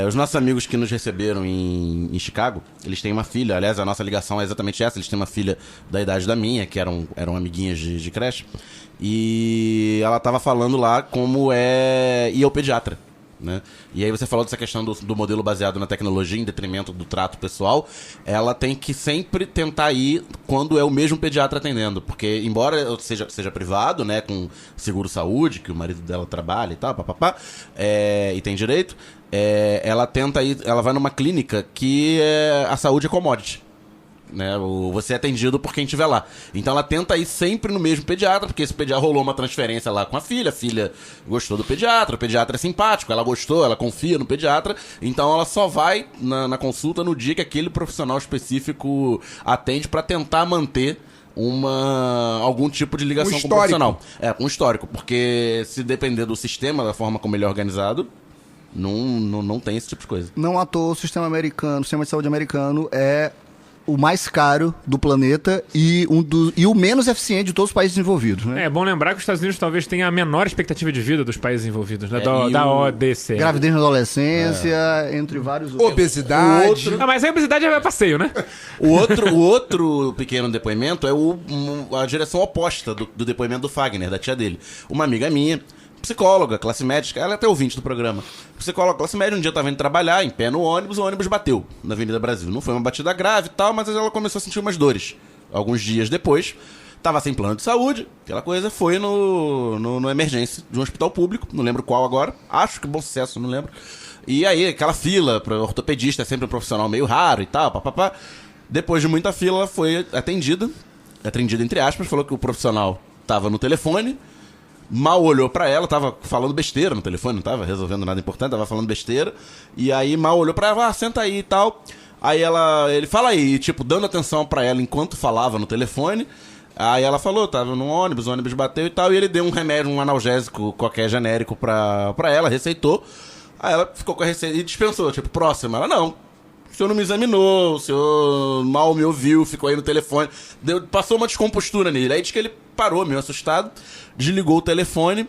Os nossos amigos que nos receberam em Chicago, eles têm uma filha. Aliás, a nossa ligação é exatamente essa. Eles têm uma filha da idade da minha, que eram amiguinhas de creche. E ela estava falando lá como ir ao pediatra. Né? E aí você falou dessa questão do modelo baseado na tecnologia em detrimento do trato pessoal. Ela tem que sempre tentar ir quando é o mesmo pediatra atendendo, porque embora seja privado, né, com seguro-saúde, que o marido dela trabalha e tal, e tem direito, ela tenta ir, ela vai numa clínica que a saúde é commodity. Né, você é atendido por quem estiver lá. Então ela tenta ir sempre no mesmo pediatra, porque esse pediatra rolou uma transferência lá com a filha gostou do pediatra, o pediatra é simpático, ela gostou, ela confia no pediatra, então ela só vai na consulta no dia que aquele profissional específico atende para tentar manter algum tipo de ligação com o profissional. Um histórico, porque se depender do sistema, da forma como ele é organizado, não tem esse tipo de coisa. Não à toa o sistema de saúde americano é o mais caro do planeta e o menos eficiente de todos os países desenvolvidos, né? É bom lembrar que os Estados Unidos talvez tenha a menor expectativa de vida dos países envolvidos, né? Da ODC. Gravidez na adolescência, entre vários outros. Obesidade. Mas a obesidade é passeio, né? O outro pequeno depoimento é a direção oposta do depoimento do Fagner, da tia dele. Uma amiga minha, psicóloga, classe médica, ela é até ouvinte do programa. Psicóloga, classe média, um dia estava indo trabalhar, em pé no ônibus, o ônibus bateu na Avenida Brasil. Não foi uma batida grave e tal, mas ela começou a sentir umas dores. Alguns dias depois, estava sem plano de saúde, aquela coisa, foi no emergência de um hospital público, não lembro qual agora, acho que Bom Sucesso, não lembro. E aí, aquela fila para ortopedista, é sempre um profissional meio raro e tal, Depois de muita fila, ela foi atendida entre aspas, falou que o profissional estava no telefone, mal olhou pra ela, tava falando besteira no telefone, não tava resolvendo nada importante, tava falando besteira. E aí mal olhou pra ela, senta aí e tal. Aí ele fala aí, tipo, dando atenção pra ela enquanto falava no telefone. Aí ela falou, tava no ônibus, o ônibus bateu e tal. E ele deu um remédio, um analgésico qualquer genérico pra ela, receitou. Aí ela ficou com a receita e dispensou, tipo, próxima. Ela, não, o senhor não me examinou, o senhor mal me ouviu, ficou aí no telefone. Passou uma descompostura nele. Aí diz que ele parou, meio assustado, desligou o telefone,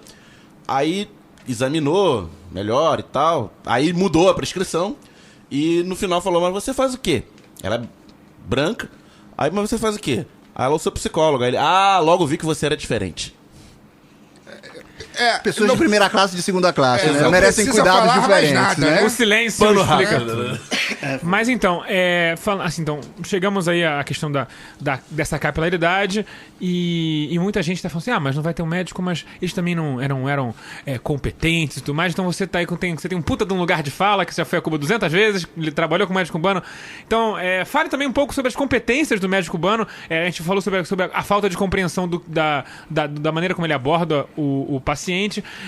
aí examinou melhor e tal, aí mudou a prescrição e no final falou, mas você faz o quê? Ela é branca, aí, mas você faz o quê? Aí ela, eu sou psicóloga. Aí ele, logo vi que você era diferente. Pessoas de primeira classe e de segunda classe, né? Merecem cuidados diferentes, nada, né? O silêncio explica tudo. Mas então, então, chegamos aí à questão dessa capilaridade e muita gente está falando assim, mas não vai ter um médico, mas eles também não eram competentes e tudo mais, então você tá aí você tem um puta de um lugar de fala que você já foi a Cuba 200 vezes, ele trabalhou com o médico cubano, então fale também um pouco sobre as competências do médico cubano. A gente falou sobre a falta de compreensão da maneira como ele aborda o paciente,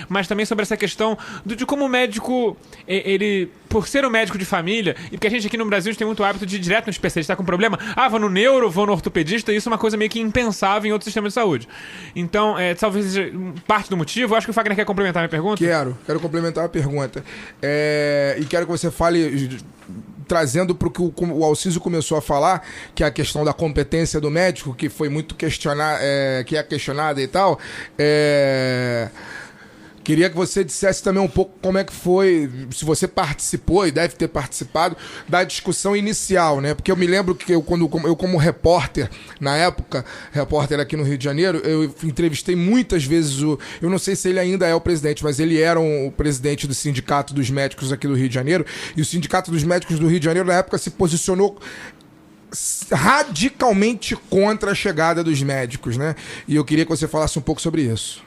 mas também sobre essa questão de como o médico, ele, por ser um médico de família, e porque a gente aqui no Brasil tem muito hábito de ir direto no especialista com problema, vou no neuro, vou no ortopedista, e isso é uma coisa meio que impensável em outro sistema de saúde. Então, talvez seja parte do motivo. Eu acho que o Fagner quer complementar a minha pergunta. Quero complementar a pergunta. E quero que você fale trazendo para o que o Alciso começou a falar, que é a questão da competência do médico, que foi muito questionada e tal, queria que você dissesse também um pouco como é que foi, se você participou, e deve ter participado, da discussão inicial, né? Porque eu me lembro que eu como repórter, na época, repórter aqui no Rio de Janeiro, eu entrevistei muitas vezes eu não sei se ele ainda é o presidente, mas ele era o presidente do Sindicato dos Médicos aqui do Rio de Janeiro, e o Sindicato dos Médicos do Rio de Janeiro, na época, se posicionou radicalmente contra a chegada dos médicos, né? E eu queria que você falasse um pouco sobre isso.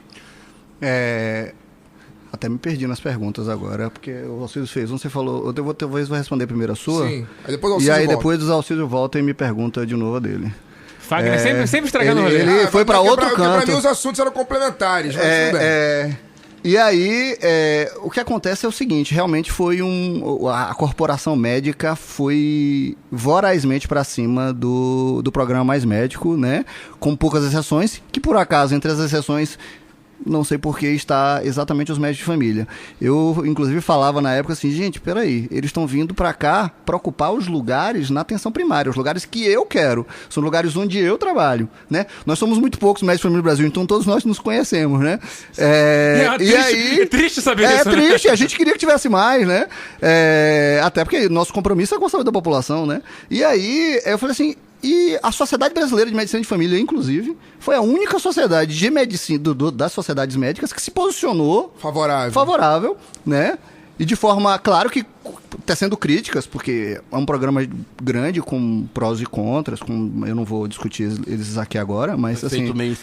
Até me perdi nas perguntas agora, porque o Alciso fez. Você falou, talvez vou responder primeiro a sua. Sim, aí depois o Alciso volta. Depois o Alciso volta e me pergunta de novo a dele. Fagner sempre estragando o rolê. Ele foi para outro canto. Para mim os assuntos eram complementares, mas tudo bem. E aí, o que acontece é o seguinte, realmente a corporação médica foi vorazmente para cima do programa Mais Médico, né? Com poucas exceções, que por acaso, entre as exceções, não sei por que está exatamente os médicos de família. Eu, inclusive, falava na época assim, gente, peraí, eles estão vindo para cá para ocupar os lugares na atenção primária, os lugares que eu quero, são lugares onde eu trabalho, né? Nós somos muito poucos médicos de família no Brasil, então todos nós nos conhecemos, né? É triste saber disso. É triste, a gente queria que tivesse mais, né? Até porque nosso compromisso é com a saúde da população, né? E aí, eu falei assim, e a Sociedade Brasileira de Medicina de Família, inclusive, foi a única sociedade de medicina das sociedades médicas que se posicionou favorável, né? E de forma, claro que tecendo críticas, porque é um programa grande com prós e contras, eu não vou discutir eles aqui agora, mas assim... Feito meio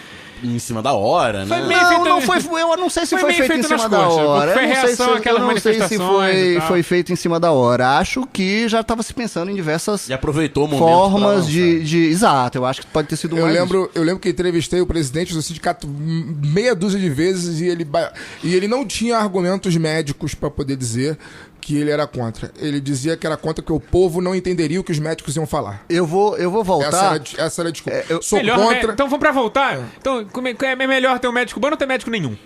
em cima da hora, né? Eu não sei se foi feito em cima da hora. Foi reação àquelas manifestações. Foi feito em cima da hora. Acho que já estava se pensando em diversas e aproveitou o momento formas de... Exato, eu acho que pode ter sido eu lembro que entrevistei o presidente do sindicato meia dúzia de vezes e ele não tinha argumentos médicos para poder dizer que ele era contra. Ele dizia que era contra, que o povo não entenderia o que os médicos iam falar. Eu vou voltar. Essa era a desculpa. Eu sou contra. Então vamos pra voltar. Então, é melhor ter um médico bom ou não ter médico nenhum?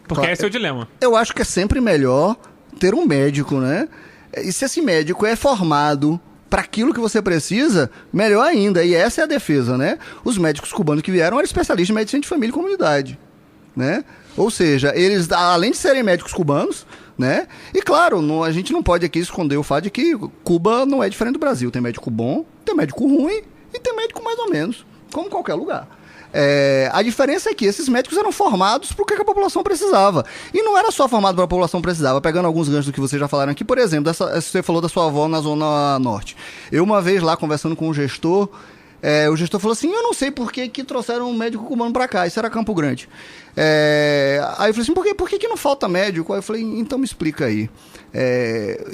Porque esse é o dilema. Eu acho que é sempre melhor ter um médico, né? E se esse médico é formado para aquilo que você precisa, melhor ainda. E essa é a defesa, né? Os médicos cubanos que vieram eram especialistas em medicina de família e comunidade, né? Ou seja, eles, além de serem médicos cubanos, né? E claro, a gente não pode aqui esconder o fato de que Cuba não é diferente do Brasil. Tem médico bom, tem médico ruim e tem médico mais ou menos, como qualquer lugar. A diferença é que esses médicos eram formados para o que a população precisava. E não era só formado para a população precisava. Pegando alguns ganchos do que vocês já falaram aqui, por exemplo, você falou da sua avó na Zona Norte. Eu uma vez lá conversando com o gestor falou assim, eu não sei por que trouxeram um médico cubano para cá, isso era Campo Grande. Aí eu falei assim, por que não falta médico? Aí eu falei, então me explica aí.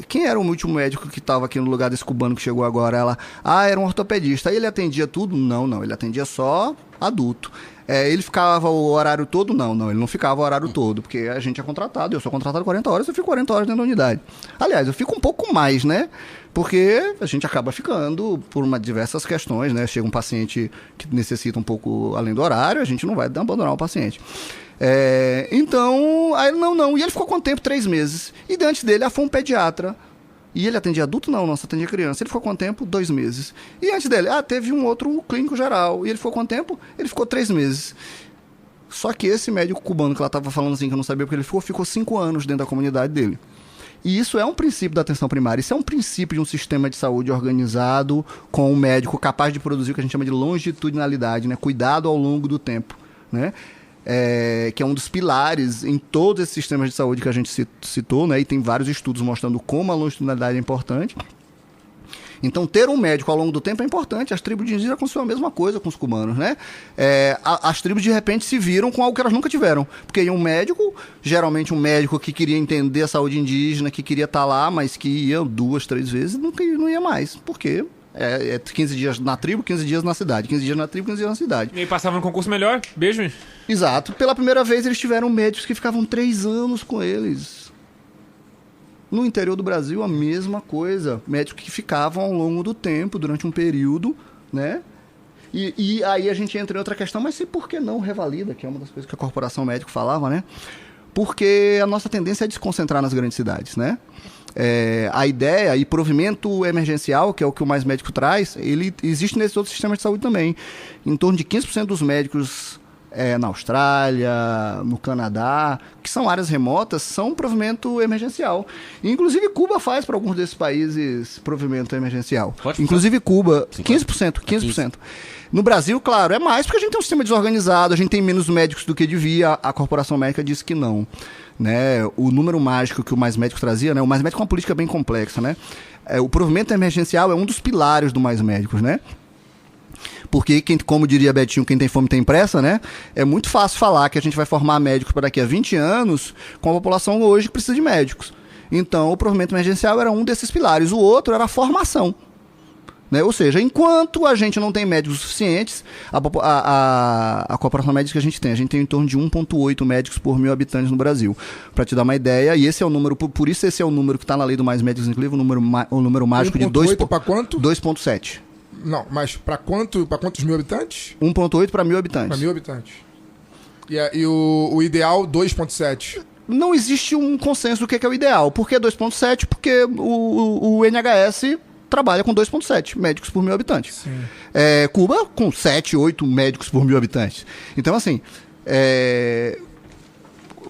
Quem era o último médico que estava aqui no lugar desse cubano que chegou agora? Ela, era um ortopedista. Aí ele atendia tudo? Não, ele atendia só adulto. Ele ficava o horário todo? Não, ele não ficava o horário todo, porque a gente é contratado, eu sou contratado 40 horas, eu fico 40 horas dentro da unidade. Aliás, eu fico um pouco mais, né? Porque a gente acaba ficando por diversas questões, né? Chega um paciente que necessita um pouco além do horário, a gente não vai abandonar o paciente. Então, aí não. E ele ficou quanto tempo? 3 meses. E diante dele, foi um pediatra. E ele atendia adulto? Não, atendia criança. Ele ficou quanto tempo? 2 meses. E antes dele, teve um outro clínico geral. E ele ficou quanto tempo? Ele ficou 3 meses. Só que esse médico cubano que ela estava falando assim, que eu não sabia porque ele ficou 5 anos dentro da comunidade dele. E isso é um princípio da atenção primária. Isso é um princípio de um sistema de saúde organizado com um médico capaz de produzir o que a gente chama de longitudinalidade, né? Cuidado ao longo do tempo, né? Que é um dos pilares em todos esses sistemas de saúde que a gente citou, né? E tem vários estudos mostrando como a longitudinalidade é importante. Então, ter um médico ao longo do tempo é importante. As tribos de indígenas aconteceu a mesma coisa com os cubanos, né? As tribos, de repente, se viram com algo que elas nunca tiveram. Porque ia um médico, geralmente um médico que queria entender a saúde indígena, que queria estar lá, mas que ia 2, 3 vezes, não ia mais. Por quê? 15 dias na tribo, 15 dias na cidade. 15 dias na tribo, 15 dias na cidade. E aí passavam no concurso melhor? Beijo. Exato. Pela primeira vez, eles tiveram médicos que ficavam 3 anos com eles. No interior do Brasil, a mesma coisa. Médicos que ficavam ao longo do tempo, durante um período, né? E aí a gente entra em outra questão, mas por que não revalida? Que é uma das coisas que a corporação médica falava, né? Porque a nossa tendência é desconcentrar nas grandes cidades, né? a ideia e provimento emergencial, que é o que o Mais Médico traz, ele existe nesses outros sistemas de saúde também. Em torno de 15% dos médicos na Austrália, no Canadá, que são áreas remotas, são provimento emergencial. E, inclusive, Cuba faz para alguns desses países provimento emergencial. Inclusive, Cuba, 15%. No Brasil, claro, é mais porque a gente tem um sistema desorganizado, a gente tem menos médicos do que devia, a Corporação Médica disse que não. Né? O número mágico que o Mais Médico trazia, né? O Mais Médico é uma política bem complexa, né? O provimento emergencial é um dos pilares do Mais Médicos, né? Porque, como diria Betinho, quem tem fome tem pressa, né? É muito fácil falar que a gente vai formar médicos para daqui a 20 anos com a população hoje que precisa de médicos. Então, o provimento emergencial era um desses pilares. O outro era a formação. Né? Ou seja, enquanto a gente não tem médicos suficientes, a Corporação Médica que a gente tem em torno de 1,8 médicos por 1.000 habitantes no Brasil. Para te dar uma ideia, e esse é o número, por isso esse é o número que está na lei do Mais Médicos Inclusive, o número mágico de 1,8 para quanto? 2,7. Não, mas para quantos mil habitantes? 1,8 para 1.000 habitantes. Para 1.000 habitantes. E o ideal, 2,7. Não existe um consenso do que é o ideal. Por que 2,7? Porque o NHS trabalha com 2,7 médicos por 1.000 habitantes. Cuba com 7, 8 médicos por 1.000 habitantes. Então, assim...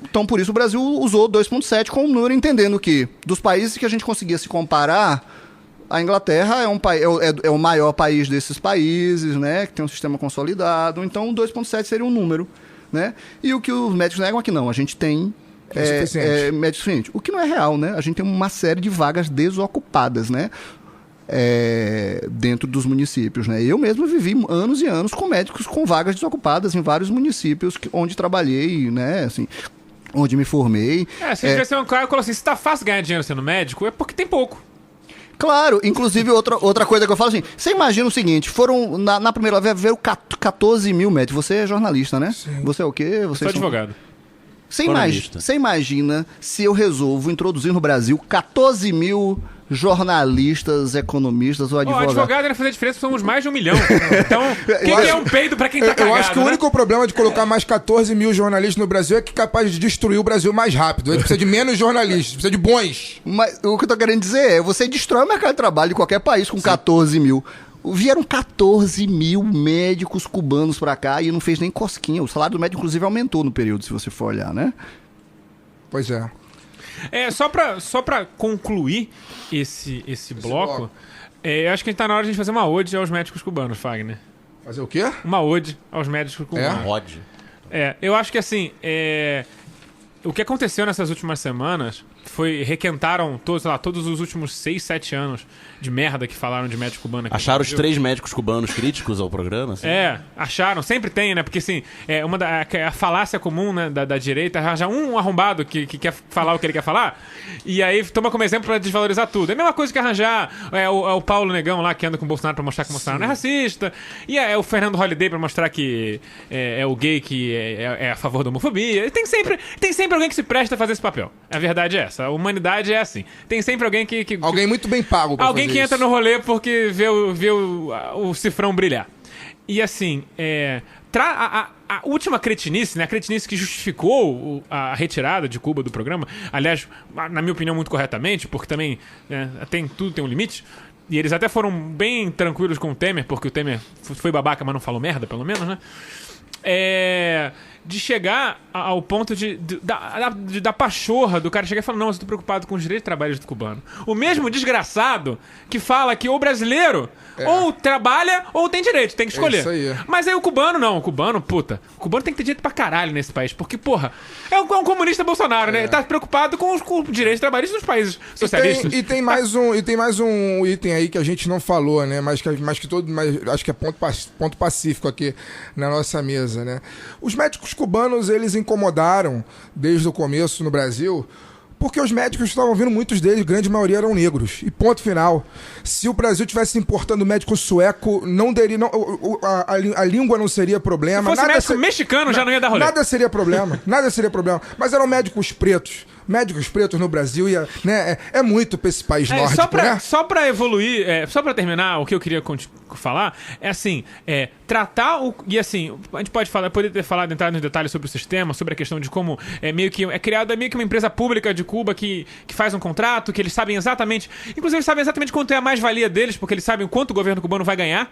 Então, por isso, o Brasil usou 2,7 como número, entendendo que dos países que a gente conseguia se comparar, a Inglaterra é o maior país desses países, né, que tem um sistema consolidado. Então, 2,7 seria um número. Né? E o que os médicos negam é que não, a gente tem médicos suficientes. O que não é real, né? A gente tem uma série de vagas desocupadas, né? Dentro dos municípios, né? Eu mesmo vivi anos e anos com médicos com vagas desocupadas em vários municípios onde trabalhei, né? Assim, onde me formei. Se tivesse um cara que falou assim, se tá fácil ganhar dinheiro sendo médico, é porque tem pouco. Claro, inclusive outra coisa que eu falo assim, você imagina o seguinte, foram, na primeira vez, veio 14 mil médicos, você é jornalista, né? Sim. Você é o quê? Você é advogado. Você imagina se eu resolvo introduzir no Brasil 14 mil jornalistas, economistas ou advogados. O advogado ia fazer diferença, somos mais de 1 milhão. Então, quem é um peido pra quem tá cagado? Eu acho que o único problema de colocar mais 14 mil jornalistas no Brasil é que é capaz de destruir o Brasil mais rápido. A gente precisa de menos jornalistas, precisa de bons. Mas o que eu tô querendo dizer é, você destrói o mercado de trabalho de qualquer país com 14 mil. Vieram 14 mil médicos cubanos pra cá e não fez nem cosquinha. O salário do médico, inclusive, aumentou no período, se você for olhar, né? Pois é. Só pra concluir esse bloco, acho que tá na hora de a gente fazer uma ode aos médicos cubanos, Fagner. Fazer o quê? Uma ode aos médicos cubanos. Ode. Eu acho que assim, o que aconteceu nessas últimas semanas foi, requentaram todos os últimos 6, 7 anos de merda que falaram de médico cubano aqui. Acharam os 3 médicos cubanos críticos ao programa? Assim? Acharam, sempre tem, né? Porque assim, a falácia comum, né, da direita, arranjar um arrombado que quer falar o que ele quer falar, e aí toma como exemplo pra desvalorizar tudo. É a mesma coisa que arranjar o Paulo Negão lá, que anda com o Bolsonaro pra mostrar que o Bolsonaro não é racista, e o Fernando Holliday pra mostrar que é o gay que é a favor da homofobia. Tem sempre alguém que se presta a fazer esse papel. A verdade é essa. A humanidade é assim. Tem sempre alguém que alguém muito bem pago pra alguém fazer que entra isso. no rolê porque vê o cifrão brilhar. E assim, a última cretinice, né? A cretinice que justificou a retirada de Cuba do programa, aliás, na minha opinião, muito corretamente, porque também tudo tem um limite. E eles até foram bem tranquilos com o Temer, porque o Temer foi babaca, mas não falou merda, pelo menos, né? De chegar ao ponto da pachorra do cara chegar e falar, não, eu tô preocupado com os direitos de trabalho do cubano. O mesmo desgraçado que fala que o brasileiro ou trabalha ou tem direito, tem que escolher. Isso aí. Mas aí o cubano não, o cubano tem que ter direito pra caralho nesse país, porque, porra, é um comunista Bolsonaro, né? Ele tá preocupado com os direitos trabalhistas dos países socialistas. E tem mais um item aí que a gente não falou, né? Mas acho que é ponto pacífico aqui na nossa mesa, né? Os médicos cubanos, eles incomodaram desde o começo no Brasil, porque os médicos estavam vindo, muitos deles, grande maioria eram negros. E ponto final. Se o Brasil tivesse importando médico sueco, a língua não seria problema. Se fosse médico mexicano, já não ia dar rolê. Nada seria problema. Mas eram médicos pretos. médicos pretos no Brasil, né? É muito pra esse país nórdico, né? Só pra evoluir, só pra terminar, o que eu queria falar é assim, tratar o... E assim, a gente poder ter falado, entrar nos detalhes sobre o sistema, sobre a questão de como meio que é criada meio que uma empresa pública de Cuba que faz um contrato, que eles sabem exatamente... Inclusive, eles sabem exatamente quanto é a mais-valia deles, porque eles sabem quanto o governo cubano vai ganhar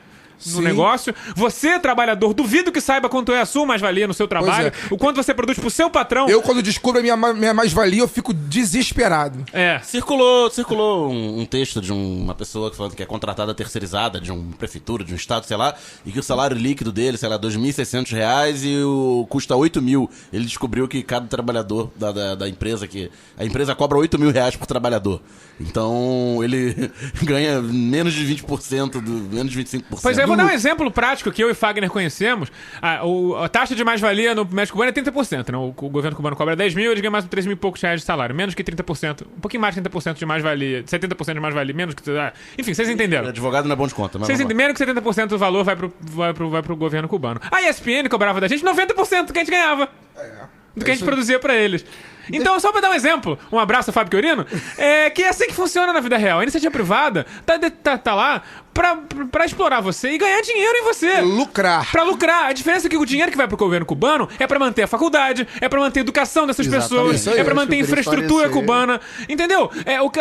no negócio. Você, trabalhador, duvido que saiba quanto é a sua mais-valia no seu trabalho, o quanto você produz pro seu patrão. Eu, quando descubro a minha mais-valia, eu fico desesperado. Circulou um texto de uma pessoa falando que é contratada terceirizada de uma prefeitura, de um estado, sei lá, e que o salário líquido dele, sei lá, R$2.600 e custa R$8.000. Ele descobriu que cada trabalhador da empresa, que a empresa cobra R$8.000 por trabalhador. Então, ele ganha menos de 20%, menos de 25%. Pois é, eu vou dar um exemplo prático que eu e Fagner conhecemos. A taxa de mais-valia no México cubano é 30%. Né? O governo cubano cobra 10 mil, eles ganham mais de 3 mil e poucos reais de salário. Menos que 30%. Um pouquinho mais de 30% de mais-valia. 70% de mais-valia. Menos que... enfim, vocês entenderam. Advogado não é bom de conta. Mas menos que 70% do valor vai pro governo cubano. A ESPN cobrava da gente 90% do que a gente ganhava. Do que a gente produzia pra eles. Então, só pra dar um exemplo, um abraço, Fábio Chiorino, que é assim que funciona na vida real. A iniciativa privada tá lá pra explorar você e ganhar dinheiro em você. Pra lucrar. A diferença é que o dinheiro que vai pro governo cubano é pra manter a faculdade, é pra manter a educação dessas pessoas, é pra manter a infraestrutura cubana. Entendeu?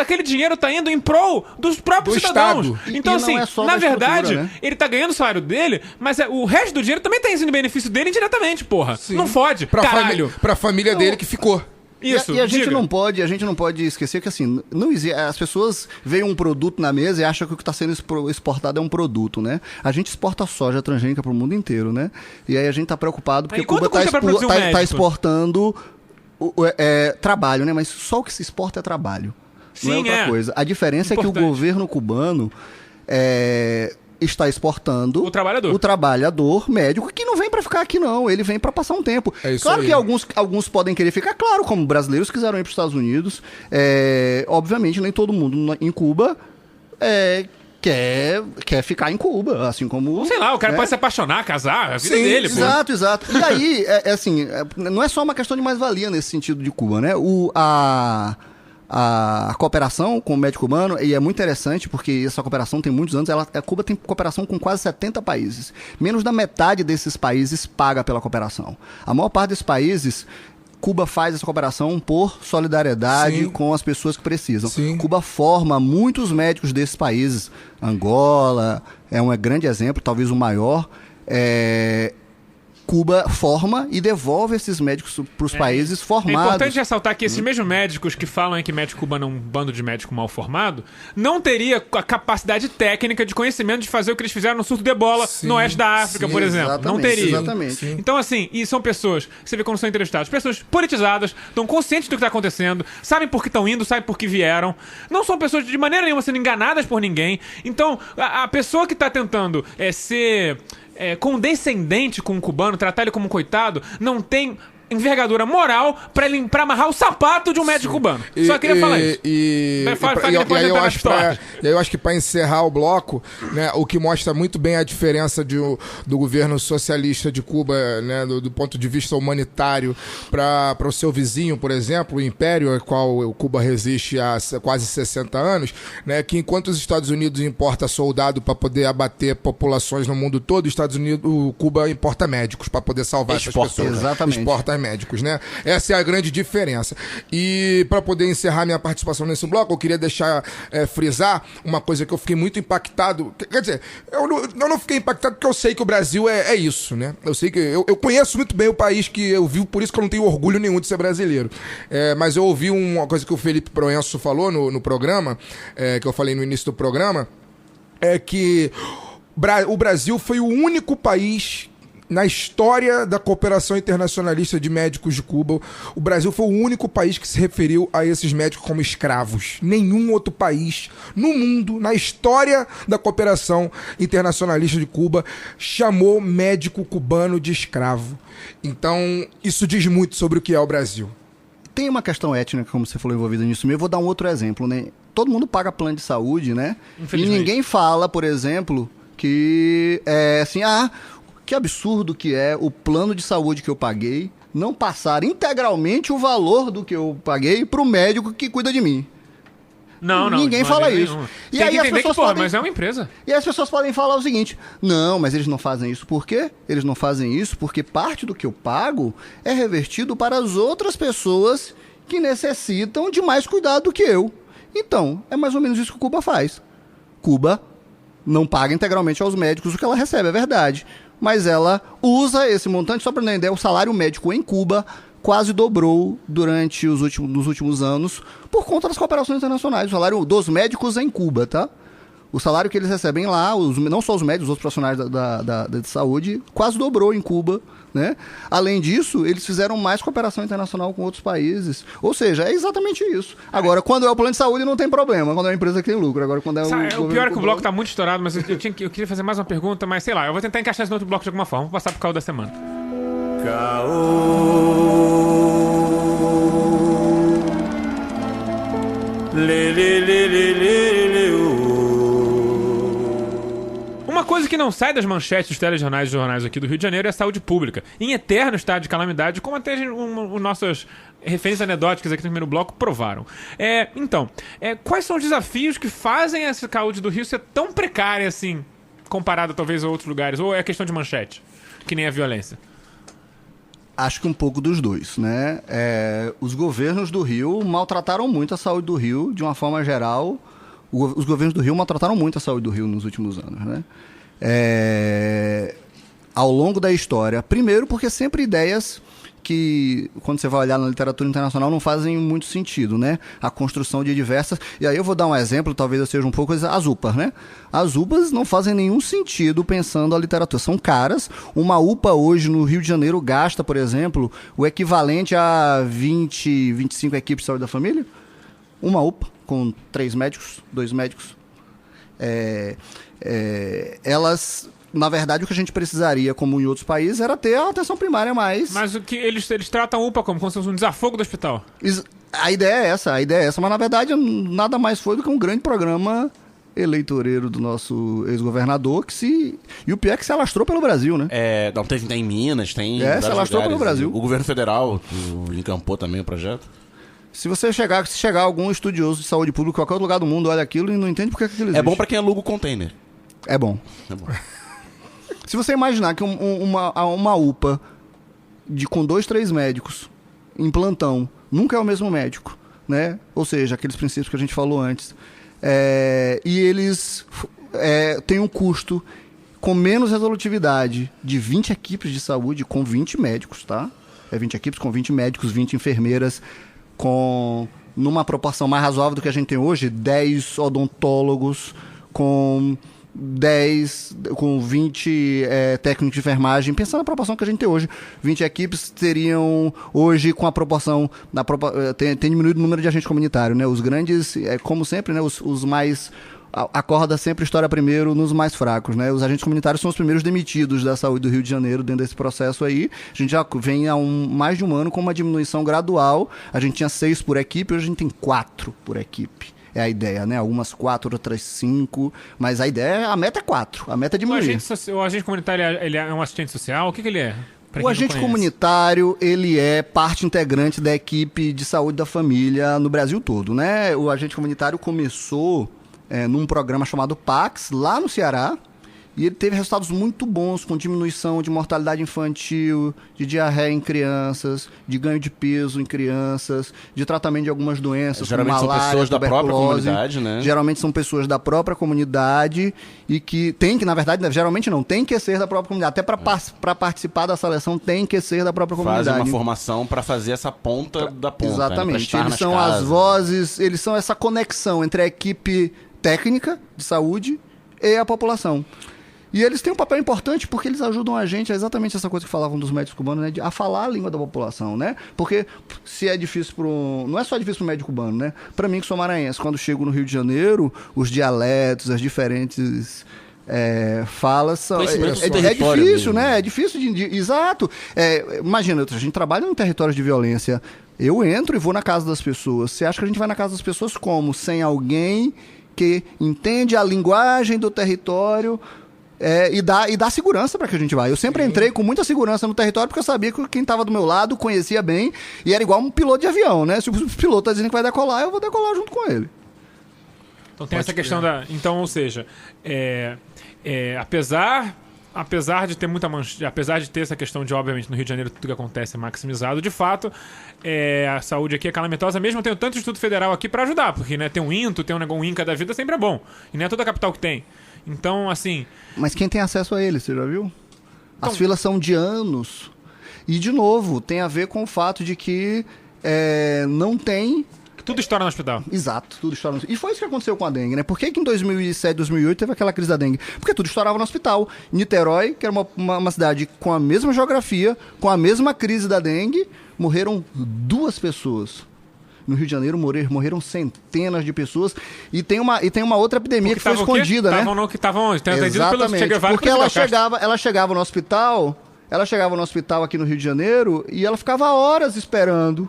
Aquele dinheiro tá indo em prol dos próprios cidadãos. Estado. Então, assim, na verdade, né? ele tá ganhando o salário dele, mas o resto do dinheiro também tá indo em benefício dele indiretamente, porra. Sim. Não fode, caralho. Pra família dele que ficou. Isso, e a gente não pode esquecer que assim, não existe, as pessoas veem um produto na mesa e acham que o que está sendo exportado é um produto, né? A gente exporta soja transgênica para o mundo inteiro, né? E aí a gente está preocupado porque Cuba está exportando trabalho, né? Mas só o que se exporta é trabalho. Sim, não é outra coisa. A diferença é que o governo cubano está exportando o trabalhador médico que não vem para ficar aqui não, ele vem para passar um tempo. Claro que alguns podem querer ficar, claro, como brasileiros quiseram ir para os Estados Unidos, obviamente nem todo mundo em Cuba quer ficar em Cuba, assim como... Sei lá, o cara pode se apaixonar, casar, a vida dele. Exato. E aí, não é só uma questão de mais-valia nesse sentido de Cuba, né? A cooperação com o médico cubano, e é muito interessante porque essa cooperação tem muitos anos, Cuba tem cooperação com quase 70 países. Menos da metade desses países paga pela cooperação. A maior parte desses países, Cuba faz essa cooperação por solidariedade com as pessoas que precisam. Sim. Cuba forma muitos médicos desses países. Angola é um grande exemplo, talvez o maior. Cuba forma e devolve esses médicos para os países formados. É importante ressaltar que esses mesmos médicos que falam que médico cubano é um bando de médico mal formado, não teria a capacidade técnica de conhecimento de fazer o que eles fizeram no surto de ebola no oeste da África, por exemplo. Não teria. Exatamente. Então, assim, e são pessoas, você vê quando são entrevistados, pessoas politizadas, estão conscientes do que está acontecendo, sabem por que estão indo, sabem por que vieram, não são pessoas de maneira nenhuma sendo enganadas por ninguém. Então, a pessoa que está tentando ser... condescendente com o cubano, tratar ele como um coitado, não tem envergadura moral pra amarrar o sapato de um médico cubano. Só queria falar isso. E aí eu acho que pra encerrar o bloco, né, o que mostra muito bem a diferença do governo socialista de Cuba, né, do ponto de vista humanitário para o seu vizinho, por exemplo, o Império, ao qual Cuba resiste há quase 60 anos, né, que enquanto os Estados Unidos importa soldado para poder abater populações no mundo todo, Cuba importa médicos para poder salvar essas pessoas. Exatamente. Exporta médicos, né? Essa é a grande diferença. E para poder encerrar minha participação nesse bloco, eu queria deixar frisar uma coisa que eu fiquei muito impactado. Quer dizer, eu não fiquei impactado porque eu sei que o Brasil é isso, né? Eu sei que eu conheço muito bem o país que eu vivo, por isso que eu não tenho orgulho nenhum de ser brasileiro. Mas eu ouvi uma coisa que o Felipe Proenço falou no programa, que eu falei no início do programa, que o Brasil foi o único país na história da cooperação internacionalista de médicos de Cuba. O Brasil foi o único país que se referiu a esses médicos como escravos. Nenhum outro país no mundo, na história da cooperação internacionalista de Cuba, chamou médico cubano de escravo. Então, isso diz muito sobre o que é o Brasil. Tem uma questão étnica, como você falou, envolvida nisso mesmo. Eu vou dar um outro exemplo, né? Todo mundo paga plano de saúde, né? E ninguém fala, por exemplo, que que absurdo que é o plano de saúde que eu paguei não passar integralmente o valor do que eu paguei para o médico que cuida de mim. Não, Ninguém fala isso. E tem aí que as entender pessoas que, porra, podem... mas é uma empresa. E as pessoas podem falar o seguinte: não, mas eles não fazem isso por quê? Eles não fazem isso porque parte do que eu pago é revertido para as outras pessoas que necessitam de mais cuidado do que eu. Então, é mais ou menos isso que Cuba faz. Cuba não paga integralmente aos médicos o que ela recebe, é verdade. Mas ela usa esse montante, só para não entender, o salário médico em Cuba quase dobrou durante nos últimos anos por conta das cooperações internacionais. O salário dos médicos em Cuba, tá? O salário que eles recebem lá, não só os médicos, os outros profissionais de saúde, quase dobrou em Cuba, né? Além disso, eles fizeram mais cooperação internacional com outros países. Ou seja, é exatamente isso. Agora, quando é o plano de saúde, não tem problema. Quando é uma empresa que tem lucro. Agora, quando é o pior é que o bloco tá muito estourado, mas eu queria fazer mais uma pergunta, mas sei lá, eu vou tentar encaixar esse no outro bloco de alguma forma. Vou passar pro caô da semana. Uma coisa que não sai das manchetes dos telejornais e jornais aqui do Rio de Janeiro é a saúde pública. Em eterno estado de calamidade, como até os nossos referências anedóticas aqui no primeiro bloco provaram. Então, quais são os desafios que fazem essa saúde do Rio ser tão precária assim, comparada talvez a outros lugares? Ou é questão de manchete, que nem a violência? Acho que um pouco dos dois, né? Os governos do Rio maltrataram muito a saúde do Rio, de uma forma geral. Os governos do Rio maltrataram muito a saúde do Rio nos últimos anos, né? Ao longo da história. Primeiro porque sempre ideias que, quando você vai olhar na literatura internacional, não fazem muito sentido, né? A construção de diversas... E aí eu vou dar um exemplo, talvez eu seja um pouco... As UPAs, né? As UPAs não fazem nenhum sentido pensando a literatura. São caras. Uma UPA hoje no Rio de Janeiro gasta, por exemplo, o equivalente a 20, 25 equipes de saúde da família. Uma UPA com 3 médicos, 2 médicos. Elas... Na verdade, o que a gente precisaria, como em outros países, era ter a atenção primária mais... Mas o que eles tratam a UPA como se fosse um desafogo do hospital. A ideia é essa, mas na verdade nada mais foi do que um grande programa eleitoreiro do nosso ex-governador, e o pior é que se alastrou pelo Brasil, né? Não, tem em Minas, tem... se alastrou pelo Brasil. O governo federal encampou também o projeto. Se chegar algum estudioso de saúde pública em qualquer lugar do mundo, olha aquilo e não entende por que aquilo existe. É bom pra quem aluga o container. É bom. Se você imaginar que uma UPA com 2, 3 médicos em plantão nunca é o mesmo médico, né? Ou seja, aqueles princípios que a gente falou antes. E eles têm um custo com menos resolutividade de 20 equipes de saúde com 20 médicos, tá? 20 equipes com 20 médicos, 20 enfermeiras, numa proporção mais razoável do que a gente tem hoje, 10 odontólogos, com 20 técnicos de enfermagem, pensando na proporção que a gente tem hoje. 20 equipes teriam hoje, com a proporção tem diminuído o número de agentes comunitários, né? Os grandes, como sempre, né? Os mais... A corda sempre estoura primeiro nos mais fracos, né? Os agentes comunitários são os primeiros demitidos da saúde do Rio de Janeiro dentro desse processo aí. A gente já vem há mais de um ano com uma diminuição gradual. A gente tinha 6 por equipe, hoje a gente tem 4 por equipe. É a ideia, né? Algumas 4, outras 5. Mas a meta é 4. A meta é diminuir. O agente comunitário, ele é um assistente social? O que ele é? O agente comunitário, ele é parte integrante da equipe de saúde da família no Brasil todo, né? O agente comunitário começou num programa chamado PAX, lá no Ceará. E ele teve resultados muito bons, com diminuição de mortalidade infantil, de diarreia em crianças, de ganho de peso em crianças, de tratamento de algumas doenças, geralmente como malária, são pessoas da própria comunidade, né? Geralmente são pessoas da própria comunidade e que tem que, na verdade, geralmente não, tem que ser da própria comunidade. Até para participar da seleção tem que ser da própria comunidade. Fazem uma formação para fazer essa ponta da ponta. Exatamente. Né? Eles são as vozes, eles são essa conexão entre a equipe técnica de saúde e a população. E eles têm um papel importante porque eles ajudam a gente a exatamente essa coisa que falavam dos médicos cubanos, né? A falar a língua da população, né? Porque se é difícil não é só difícil para o médico cubano, né? Para mim, que sou maranhense, quando chego no Rio de Janeiro, os dialetos, as diferentes falas são... É difícil, né? É difícil de... Exato. Imagina, a gente trabalha em territórios de violência. Eu entro e vou na casa das pessoas. Você acha que a gente vai na casa das pessoas como? Sem alguém que entende a linguagem do território... e dá segurança para que a gente vá. Eu sempre entrei com muita segurança no território, porque eu sabia que quem estava do meu lado conhecia bem, e era igual um piloto de avião, né? Se o piloto está dizendo que vai decolar, eu vou decolar junto com ele. Então tem essa questão da... Então, ou seja, apesar de ter apesar de ter essa questão de, obviamente, no Rio de Janeiro tudo que acontece é maximizado, de fato, a saúde aqui é calamitosa, mesmo tendo tanto Instituto Federal aqui para ajudar, porque, né, tem um INTO, tem um INCA da vida, sempre é bom. E não é toda a capital que tem. Então, assim... Mas quem tem acesso a ele, você já viu? As filas são de anos. E, de novo, tem a ver com o fato de que não tem... Tudo estoura no hospital. Exato, tudo estoura no hospital. E foi isso que aconteceu com a dengue, né? Por que em 2007, 2008 teve aquela crise da dengue? Porque tudo estourava no hospital. Niterói, que era uma cidade com a mesma geografia, com a mesma crise da dengue, morreram 2 pessoas. No Rio de Janeiro morreram centenas de pessoas. E tem uma outra epidemia que foi escondida, né? Estavam onde? Exatamente, porque ela chegava no hospital aqui no Rio de Janeiro e ela ficava horas esperando.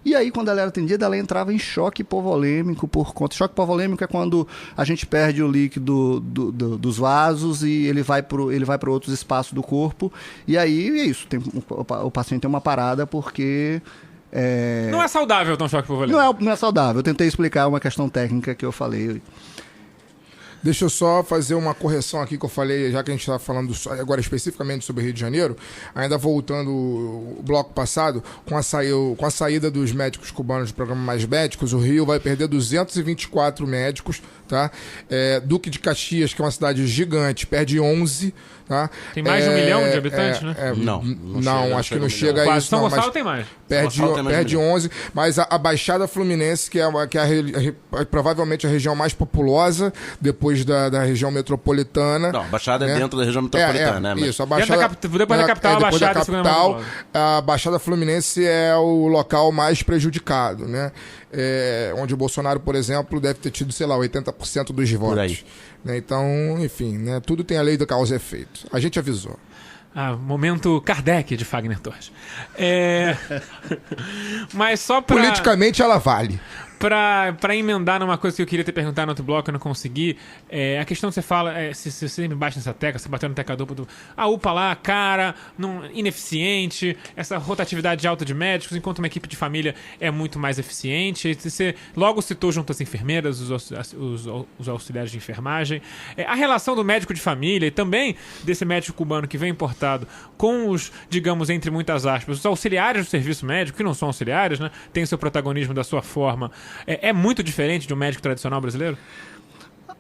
E aí, quando ela era atendida, ela entrava em choque hipovolêmico por conta. Choque hipovolêmico é quando a gente perde o líquido dos vasos e ele vai para outros espaços do corpo. E aí, é isso. O paciente tem uma parada porque... Não é saudável ter um choque hipovolêmico. Não é saudável. Eu tentei explicar uma questão técnica que eu falei. Deixa eu só fazer uma correção aqui que eu falei, já que a gente está falando agora especificamente sobre o Rio de Janeiro, ainda voltando o bloco passado, com a saída dos médicos cubanos do programa Mais Médicos, o Rio vai perder 224 médicos, tá? Duque de Caxias, que é uma cidade gigante, perde 11, tá? Tem mais de 1 milhão de habitantes, né? Não, acho que não chega a isso. São Gonçalo tem mais. Perde 11, mas a Baixada Fluminense, que é provavelmente a região mais populosa, depois da região metropolitana. Não, a Baixada é dentro da região metropolitana, né? Isso, a Baixada... Depois da capital, a Baixada Fluminense é o local mais prejudicado, né? Onde o Bolsonaro, por exemplo, deve ter tido, 80% dos votos. Por aí. Né? Então, enfim, né? Tudo tem a lei da causa e efeito. A gente avisou. Momento Kardec de Fagner Torres. Mas só pra... Politicamente ela vale. Pra emendar numa coisa que eu queria ter perguntado no outro bloco, eu não consegui. A questão que você fala, se você me baixa nessa tecla, você bateu no teclador, a UPA lá, cara, ineficiente, essa rotatividade alta de médicos, enquanto uma equipe de família é muito mais eficiente. Você logo citou junto às enfermeiras, os auxiliares de enfermagem. A relação do médico de família e também desse médico cubano que vem importado com os, digamos, entre muitas aspas, os auxiliares do serviço médico, que não são auxiliares, né? Tem o seu protagonismo da sua forma. É muito diferente de um médico tradicional brasileiro?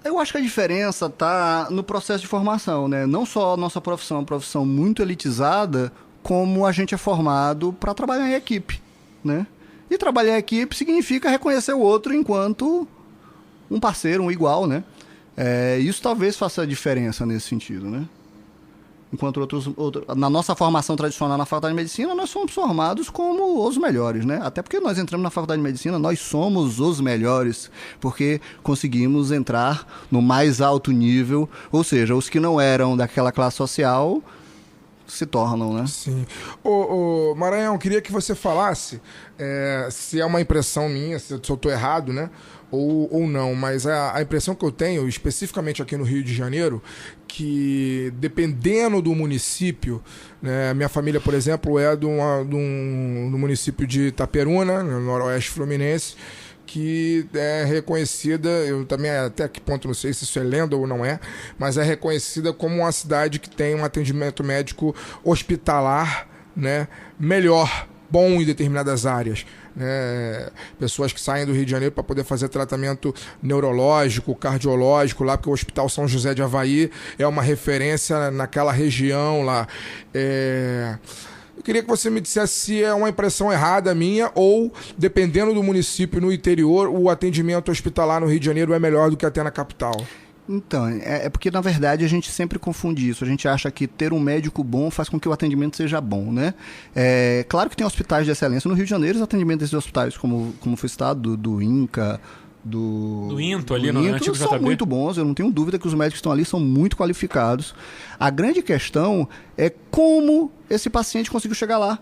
Eu acho que a diferença está no processo de formação, né? Não só a nossa profissão é uma profissão muito elitizada, como a gente é formado para trabalhar em equipe, né? E trabalhar em equipe significa reconhecer o outro enquanto um parceiro, um igual, né? Isso talvez faça a diferença nesse sentido, né? Enquanto na nossa formação tradicional na Faculdade de Medicina, nós somos formados como os melhores, né? Até porque nós entramos na Faculdade de Medicina, nós somos os melhores, porque conseguimos entrar no mais alto nível, ou seja, os que não eram daquela classe social se tornam, né? Sim. Maranhão, queria que você falasse se é uma impressão minha, se eu estou errado, né? Ou não, mas a impressão que eu tenho, especificamente aqui no Rio de Janeiro, que dependendo do município, né, minha família, por exemplo, é do município de Itaperuna, no Noroeste Fluminense, que é reconhecida, eu também até que ponto não sei se isso é lenda ou não é, mas é reconhecida como uma cidade que tem um atendimento médico hospitalar, né, melhor, bom em determinadas áreas. Pessoas que saem do Rio de Janeiro para poder fazer tratamento neurológico, cardiológico lá, porque o Hospital São José de Avaí é uma referência naquela região lá. Eu queria que você me dissesse se é uma impressão errada minha ou, dependendo do município no interior, o atendimento hospitalar no Rio de Janeiro é melhor do que até na capital. Então, porque na verdade a gente sempre confunde isso. A gente acha que ter um médico bom faz com que o atendimento seja bom, né? Claro que tem hospitais de excelência no Rio de Janeiro, os atendimentos desses hospitais, como foi citado, do INCA, do INTO ali no antigo JB, são muito bons. Eu não tenho dúvida que os médicos que estão ali são muito qualificados. A grande questão é como esse paciente conseguiu chegar lá,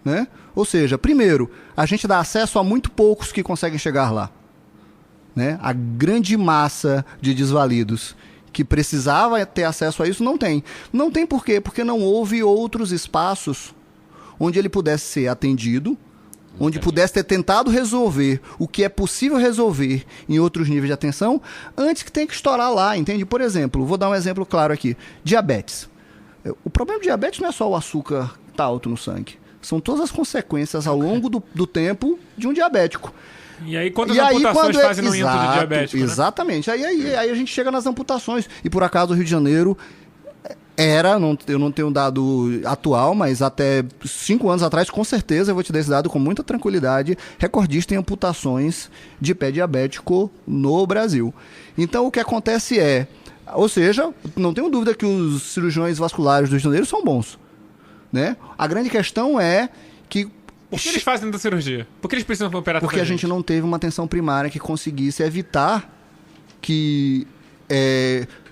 né? Ou seja, primeiro, a gente dá acesso a muito poucos que conseguem chegar lá, né? A grande massa de desvalidos que precisava ter acesso a isso, não tem. Não tem por quê? Porque não houve outros espaços onde ele pudesse ser atendido, onde pudesse ter tentado resolver o que é possível resolver em outros níveis de atenção, antes que tenha que estourar lá, entende? Por exemplo, vou dar um exemplo claro aqui. Diabetes. O problema do diabetes não é só o açúcar que está alto no sangue. São todas as consequências ao longo do tempo de um diabético. E aí, quantas amputações fazem no índice do diabético? Exatamente. Né? Aí a gente chega nas amputações. E por acaso o Rio de Janeiro eu não tenho um dado atual, mas até 5 anos atrás, com certeza, eu vou te dar esse dado com muita tranquilidade, recordista em amputações de pé diabético no Brasil. Então o que acontece ou seja, não tenho dúvida que os cirurgiões vasculares do Rio de Janeiro são bons. Né? A grande questão é que... Por que eles fazem tanta cirurgia? Por que eles precisam operar tanta Porque a gente não teve uma atenção primária que conseguisse evitar que...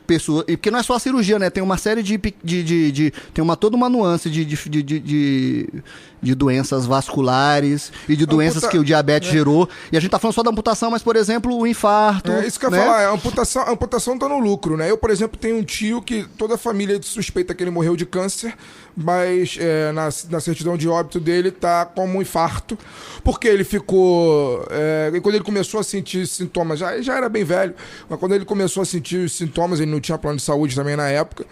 pessoa, porque não é só a cirurgia, né? Tem uma série tem toda uma nuance de doenças vasculares e de doenças que o diabetes gerou. E a gente tá falando só da amputação, mas, por exemplo, o infarto. Isso que eu ia falar, a amputação tá no lucro, né? Eu, por exemplo, tenho um tio que toda a família suspeita que ele morreu de câncer, mas na certidão de óbito dele tá como um infarto, porque ele ficou... quando ele começou a sentir sintomas, já era bem velho, mas quando ele começou a sentir os sintomas, ele não tinha plano de saúde também na época,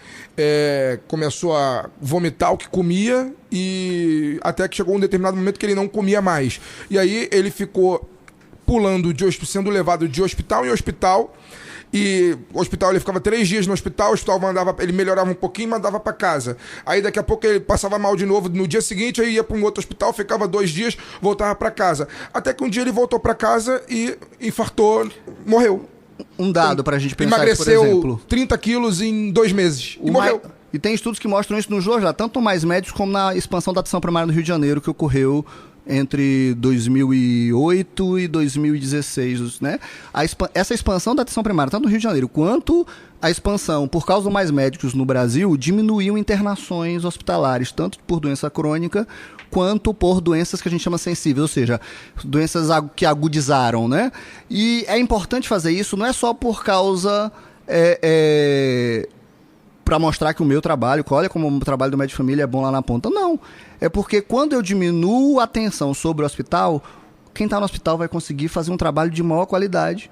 começou a vomitar o que comia, e até que chegou um determinado momento que ele não comia mais. E aí ele ficou pulando, sendo levado de hospital em hospital, e o hospital ele ficava 3 dias no hospital, o hospital ele melhorava um pouquinho e mandava para casa. Aí daqui a pouco ele passava mal de novo no dia seguinte, aí ia para um outro hospital, ficava 2 dias, voltava para casa. Até que um dia ele voltou para casa e infartou, morreu. Um dado pra gente pensar, emagreceu, por exemplo, 30 quilos em 2 meses e morreu. E tem estudos que mostram isso no Jorjá, tanto Mais Médicos como na expansão da atenção primária no Rio de Janeiro, que ocorreu entre 2008 e 2016, né? Essa expansão da atenção primária, tanto no Rio de Janeiro quanto a expansão por causa do Mais Médicos no Brasil, diminuiu internações hospitalares, tanto por doença crônica quanto por doenças que a gente chama sensíveis, ou seja, doenças que agudizaram, né? E é importante fazer isso, não é só por causa... para mostrar que o meu trabalho, olha como o trabalho do médico de família é bom lá na ponta. Não, é porque quando eu diminuo a atenção sobre o hospital, quem está no hospital vai conseguir fazer um trabalho de maior qualidade.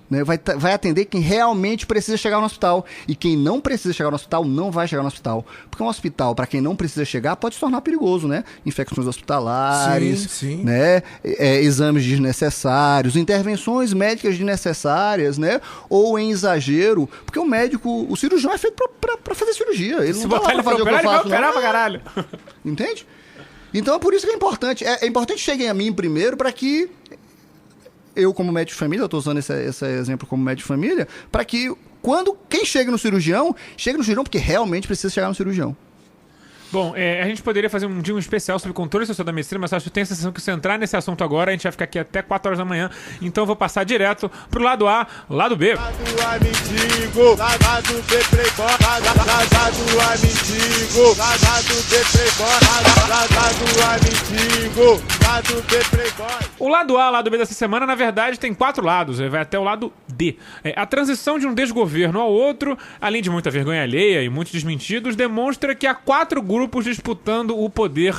Né? Vai atender quem realmente precisa chegar no hospital. E quem não precisa chegar no hospital, não vai chegar no hospital. Porque um hospital, para quem não precisa chegar, pode se tornar perigoso, né? Infecções hospitalares, sim. Né? Exames desnecessários, intervenções médicas desnecessárias, né? Ou em exagero. Porque o médico, o cirurgião é feito para fazer cirurgia. Ele Se não tá lá pra fazer o que eu faço, ele vai operar pra caralho. Entende? Então é por isso que é importante. É importante que cheguem a mim primeiro para que eu, como médico de família, eu estou usando esse exemplo como médico de família, para que quem chega no cirurgião porque realmente precisa chegar no cirurgião. Bom, a gente poderia fazer um dia especial sobre controle social da medicina, mas acho que tem a sensação que se entrar nesse assunto agora, a gente vai ficar aqui até 4 horas da manhã. Então eu vou passar direto pro lado A, lado B. Lado A, mendigo, lado B, playboy, lado A, mendigo, lado B, playboy, lado A, mendigo, lado B, playboy. O lado A, lado B dessa semana, na verdade, tem 4 lados, vai até o lado D. A transição de um desgoverno ao outro, além de muita vergonha alheia e muitos desmentidos, demonstra que há 4 grupos disputando o poder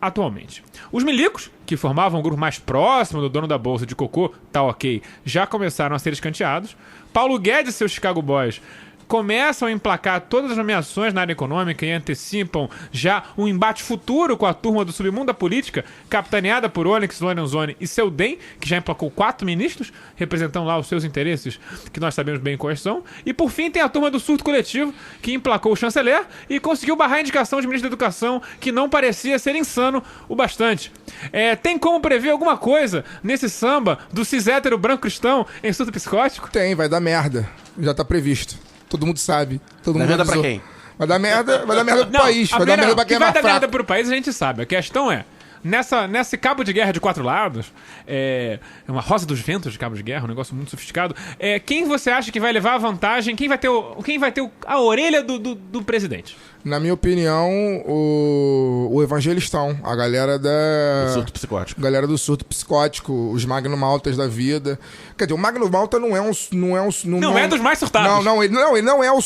atualmente. Os milicos, que formavam um grupo mais próximo do dono da bolsa de cocô, tá ok, já começaram a ser escanteados. Paulo Guedes e seus Chicago Boys começam a emplacar todas as nomeações na área econômica e antecipam já um embate futuro com a turma do submundo da política, capitaneada por Onyx Lorenzoni e seu DEM, que já emplacou 4 ministros, representando lá os seus interesses, que nós sabemos bem quais são. E por fim tem a turma do surto coletivo, que emplacou o chanceler e conseguiu barrar a indicação de ministro da Educação, que não parecia ser insano o bastante. Tem como prever alguma coisa nesse samba do cis hétero branco cristão em surto psicótico? Tem, vai dar merda. Já tá previsto. Todo mundo sabe. Todo mundo merda avisou. pra quem? Vai dar merda pro país. Vai dar merda pra quem é mais vai dar merda fraco. pro país, a gente sabe. A questão é, nesse cabo de guerra de 4 lados, uma rosa dos ventos de cabo de guerra, um negócio muito sofisticado, quem você acha que vai levar a vantagem? Quem vai ter a orelha do presidente? Na minha opinião, o evangelistão, a galera O surto psicótico. galera do surto psicótico, os magnomaltas da vida. Quer dizer, o magnomalta não Não é dos mais surtados. Ele não é o...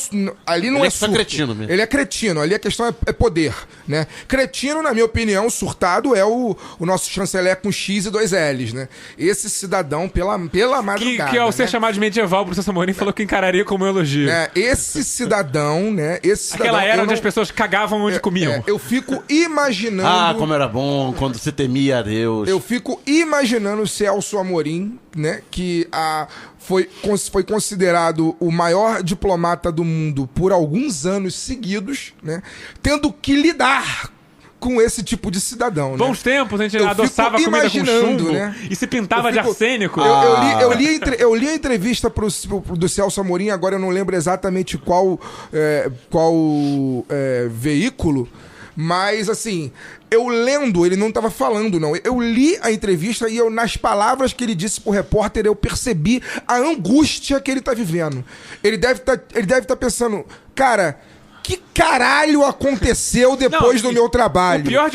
Ali não Ele é é só surto. cretino mesmo. Ele é cretino. Ali a questão é poder, né? Cretino, na minha opinião, surtado é o nosso chanceler com X e 2 L's, né? Esse cidadão pela madrugada. Que ao ser né? chamado de medieval, o professor Amorim falou que encararia como um elogio. Esse cidadão, né? Aquela era onde as pessoas cagavam onde comiam. Eu fico imaginando... Ah, como era bom quando se temia a Deus. Eu fico imaginando o Celso Amorim, né, que foi considerado o maior diplomata do mundo por alguns anos seguidos, né, tendo que lidar com esse tipo de cidadão. Bons né? tempos, a gente Eu adoçava fico comida com imaginando, chumbo né? e se pintava de arsênico. Eu li a entrevista do Celso Amorim, agora eu não lembro exatamente qual veículo, mas assim, eu lendo, ele não estava falando, não. Eu li a entrevista e nas palavras que ele disse pro repórter, eu percebi a angústia que ele tá vivendo. Ele deve tá pensando, cara, que caralho aconteceu depois do meu trabalho? O pior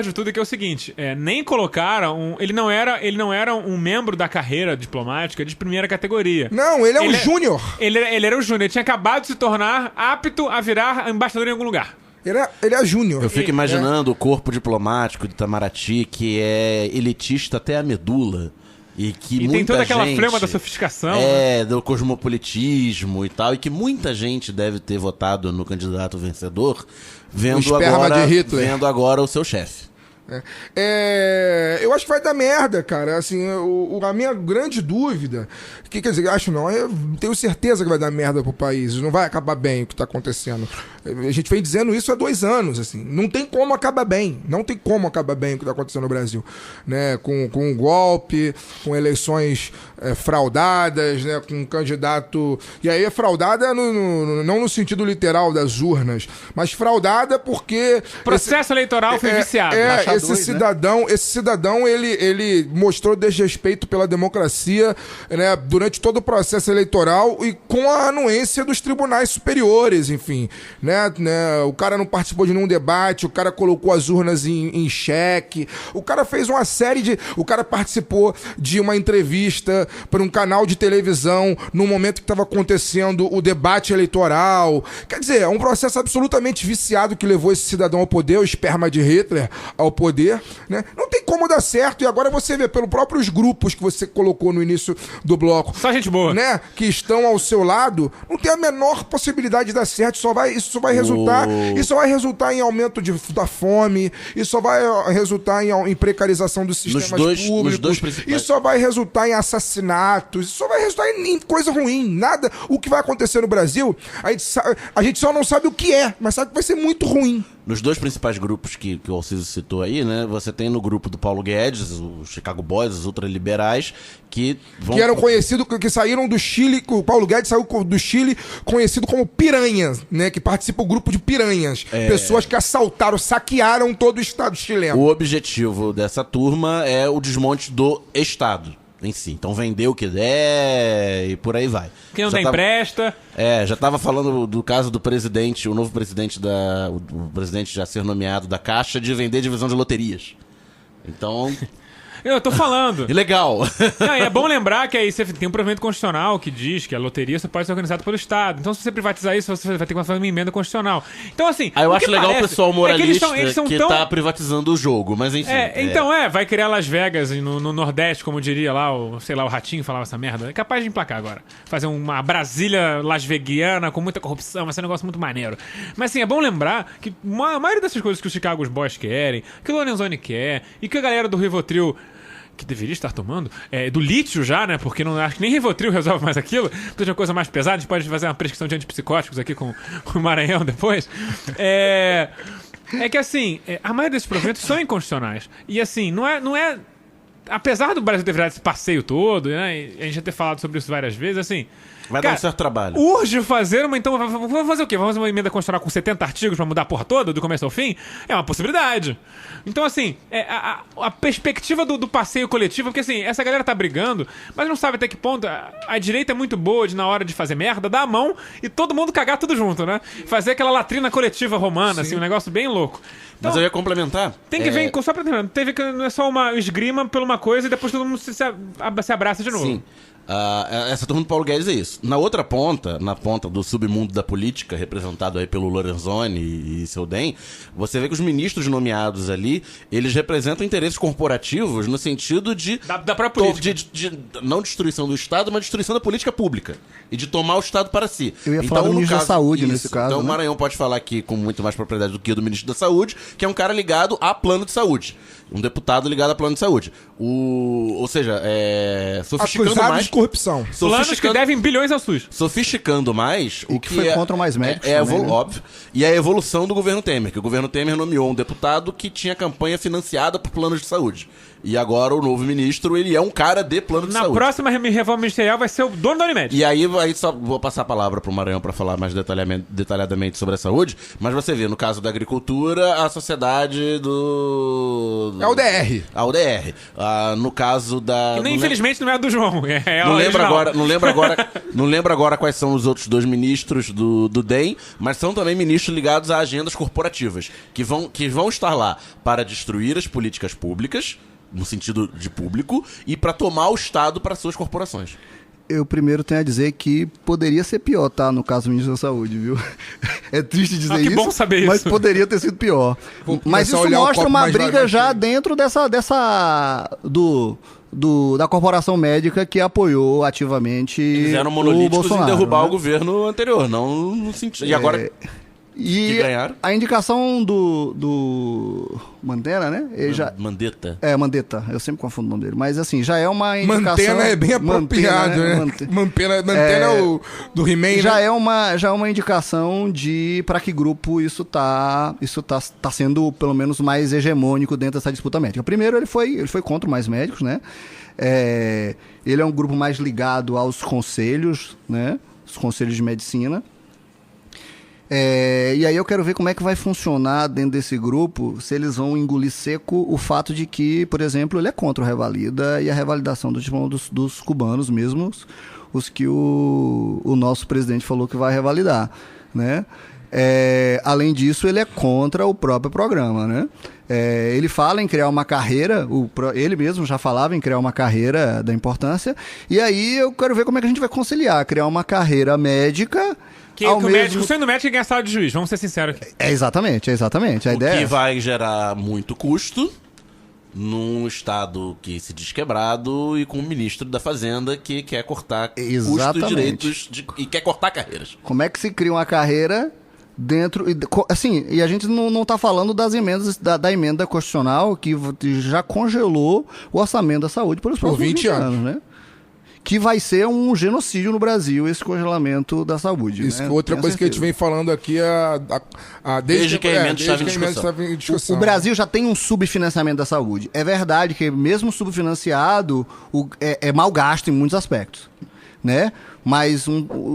de tudo é que é o seguinte, nem colocaram, ele não era um membro da carreira diplomática de primeira categoria. Não, ele é um júnior. Ele era o júnior, ele tinha acabado de se tornar apto a virar embaixador em algum lugar. Ele é júnior. Eu fico imaginando o corpo diplomático de Itamaraty, que é elitista até a medula. E tem toda aquela flema da sofisticação. Do cosmopolitismo e tal. E que muita gente deve ter votado no candidato vencedor vendo agora o seu chefe. Eu acho que vai dar merda, cara. Assim, a minha grande dúvida, quer dizer, acho não, eu tenho certeza que vai dar merda pro país. Não vai acabar bem o que tá acontecendo. A gente vem dizendo isso há 2 anos, assim. Não tem como acabar bem. Não tem como acabar bem o que tá acontecendo no Brasil, né? Com um golpe, com eleições fraudadas, né? Com um candidato... E aí é fraudada não no sentido literal das urnas, mas fraudada porque... Processo eleitoral foi viciado. Esse cidadão, ele mostrou desrespeito pela democracia, né, durante todo o processo eleitoral e com a anuência dos tribunais superiores, enfim, né, o cara não participou de nenhum debate, o cara colocou as urnas em xeque, o cara fez uma série de... O cara participou de uma entrevista para um canal de televisão no momento que estava acontecendo o debate eleitoral. Quer dizer, é um processo absolutamente viciado que levou esse cidadão ao poder, o esperma de Hitler ao poder, né? Não tem como dar certo, e agora você vê pelos próprios grupos que você colocou no início do bloco. Só gente boa. Né? Que estão ao seu lado, não tem a menor possibilidade de dar certo. Isso só vai resultar em aumento da fome, isso só vai resultar em precarização dos sistemas públicos, isso só vai resultar em assassinatos, isso só vai resultar em coisa ruim. Nada. O que vai acontecer no Brasil, a gente só não sabe o que é, mas sabe que vai ser muito ruim. Nos 2 principais grupos que o Alciso citou aí, né? Você tem no grupo do Paulo Guedes, os Chicago Boys, os ultraliberais, que eram conhecidos, que saíram do Chile. O Paulo Guedes saiu do Chile conhecido como piranhas, né? Que participa do grupo de piranhas. Pessoas que assaltaram, saquearam todo o Estado chileno. O objetivo dessa turma é o desmonte do Estado em si. Então vender o que der e por aí vai. Quem não tem empresta. Já tava falando do caso do presidente, o novo presidente o presidente já ser nomeado da Caixa, de vender divisão de loterias. Então... Eu tô falando. Ilegal. É bom lembrar que aí você tem um provimento constitucional que diz que a loteria só pode ser organizada pelo Estado. Então, se você privatizar isso, você vai ter que fazer uma emenda constitucional. Então, assim... eu acho legal o pessoal moralista que tá privatizando o jogo, mas enfim... vai criar Las Vegas no Nordeste, como diria lá, o Ratinho falava essa merda. É capaz de emplacar agora. Fazer uma Brasília lasveguiana com muita corrupção, vai ser um negócio muito maneiro. Mas, assim, é bom lembrar que a maioria dessas coisas que os Chicago Boys querem, que o Lorenzoni quer, e que a galera do Rivotril... que deveria estar tomando, do lítio já, né? Porque não acho que nem Rivotril resolve mais aquilo. Precisa de uma coisa mais pesada. A gente pode fazer uma prescrição de antipsicóticos aqui com o Maranhão depois. Que assim, a maioria desses proventos são inconstitucionais. E assim, não é apesar do Brasil ter virado esse passeio todo, né? E a gente já ter falado sobre isso várias vezes, assim... Vai dar um certo trabalho. Urge fazer uma... Então, vamos fazer o quê? Vamos fazer uma emenda constitucional com 70 artigos pra mudar a porra toda, do começo ao fim? É uma possibilidade. Então, assim, a perspectiva do passeio coletivo, porque, assim, essa galera tá brigando, mas não sabe até que ponto a direita é muito boa de, na hora de fazer merda, dar a mão e todo mundo cagar tudo junto, né? Fazer aquela latrina coletiva romana, assim, um negócio bem louco. Então, mas eu ia complementar. Tem que vir, só pra terminar, teve que não é só uma esgrima por uma coisa e depois todo mundo se abraça de novo. Sim. Essa turma do Paulo Guedes é isso. Na outra ponta, na ponta do submundo da política, representado aí pelo Lorenzoni e seu DEM, você vê que os ministros nomeados ali, eles representam interesses corporativos no sentido de... Da própria política. De não destruição do Estado, mas destruição da política pública. E de tomar o Estado para si. Eu ia falar do ministro da Saúde nesse caso. Então o Maranhão pode falar aqui com muito mais propriedade do que do ministro da Saúde, que é um cara ligado a plano de saúde. Um deputado ligado a plano de saúde. Ou seja, sofisticando Acusados mais... de corrupção. Planos que devem bilhões ao SUS. Sofisticando mais o que foi contra mais médicos também, né? Óbvio. E a evolução do governo Temer, que o governo Temer nomeou um deputado que tinha campanha financiada por planos de saúde. E agora o novo ministro, ele é um cara de plano de saúde. Na próxima reforma ministerial vai ser o dono da Unimed. E aí só vou passar a palavra pro Maranhão para falar mais detalhadamente sobre a saúde, mas você vê, no caso da agricultura, a sociedade do... É o DR. A UDR. No caso da... Que infelizmente não é a do João. Não lembro agora quais são os outros dois ministros do DEM, mas são também ministros ligados a agendas corporativas, que vão estar lá para destruir as políticas públicas, no sentido de público, e para tomar o Estado para suas corporações. Eu primeiro tenho a dizer que poderia ser pior, tá? No caso do ministro da Saúde, viu? É triste dizer isso. Que bom saber mas isso. Poderia ter sido pior. Mas isso mostra uma briga já dentro da corporação médica que apoiou ativamente Eles eram o monolíticos Bolsonaro, em derrubar né? o governo anterior, não no sentido... E agora... E que ganharam. a indicação do Mandetta, né? Mandetta. Mandetta. Eu sempre confundo o nome dele. Mas assim, já é uma indicação... Mantena é bem apropriado, né? Mantena é o do He-Man, já né? é uma indicação de para que grupo isso tá sendo pelo menos mais hegemônico dentro dessa disputa médica. Primeiro, ele foi contra o Mais Médicos, né? Ele é um grupo mais ligado aos conselhos, né? Os conselhos de medicina. E aí eu quero ver como é que vai funcionar dentro desse grupo, se eles vão engolir seco o fato de que, por exemplo, ele é contra o Revalida e a revalidação do diploma dos cubanos mesmos, os que o nosso presidente falou que vai revalidar, né? Além disso, ele é contra o próprio programa, né? Ele fala em criar uma carreira, ele mesmo já falava em criar uma carreira da importância, e aí eu quero ver como é que a gente vai conciliar, criar uma carreira médica... O médico, sendo médico, ganha salário de juiz, vamos ser sinceros aqui. Exatamente. A ideia que vai gerar muito custo num Estado que se diz quebrado e com um ministro da Fazenda que quer cortar custos e direitos e quer cortar carreiras. Como é que se cria uma carreira dentro... Assim, e a gente não está falando das emendas da emenda constitucional que já congelou o orçamento da saúde por próximos 20 anos, né? Que vai ser um genocídio no Brasil, esse congelamento da saúde. Isso, né? outra coisa que a gente vem falando aqui desde que a emenda estava em discussão. O Brasil já tem um subfinanciamento da saúde. É verdade que mesmo subfinanciado é mal gasto em muitos aspectos, né? Mas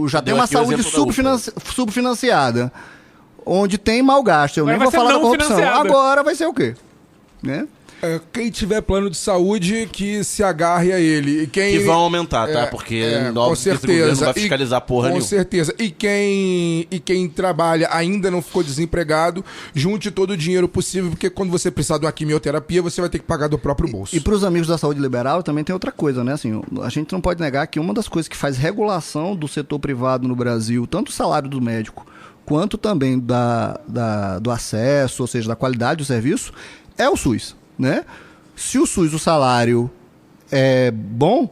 já tem uma saúde subfinanciada, onde tem mal gasto. Eu nem vou falar da corrupção. Agora vai ser o quê? Né? Quem tiver plano de saúde, que se agarre a ele. Que vão aumentar, tá? Porque com certeza não vai fiscalizar porra nenhuma. Com certeza. E quem trabalha ainda não ficou desempregado, junte todo o dinheiro possível, porque quando você precisar de uma quimioterapia, você vai ter que pagar do próprio bolso. E para os amigos da saúde liberal também tem outra coisa, né? Assim, a gente não pode negar que uma das coisas que faz regulação do setor privado no Brasil, tanto o salário do médico, quanto também do acesso, ou seja, da qualidade do serviço, é o SUS. Né? Se o SUS, o salário é bom,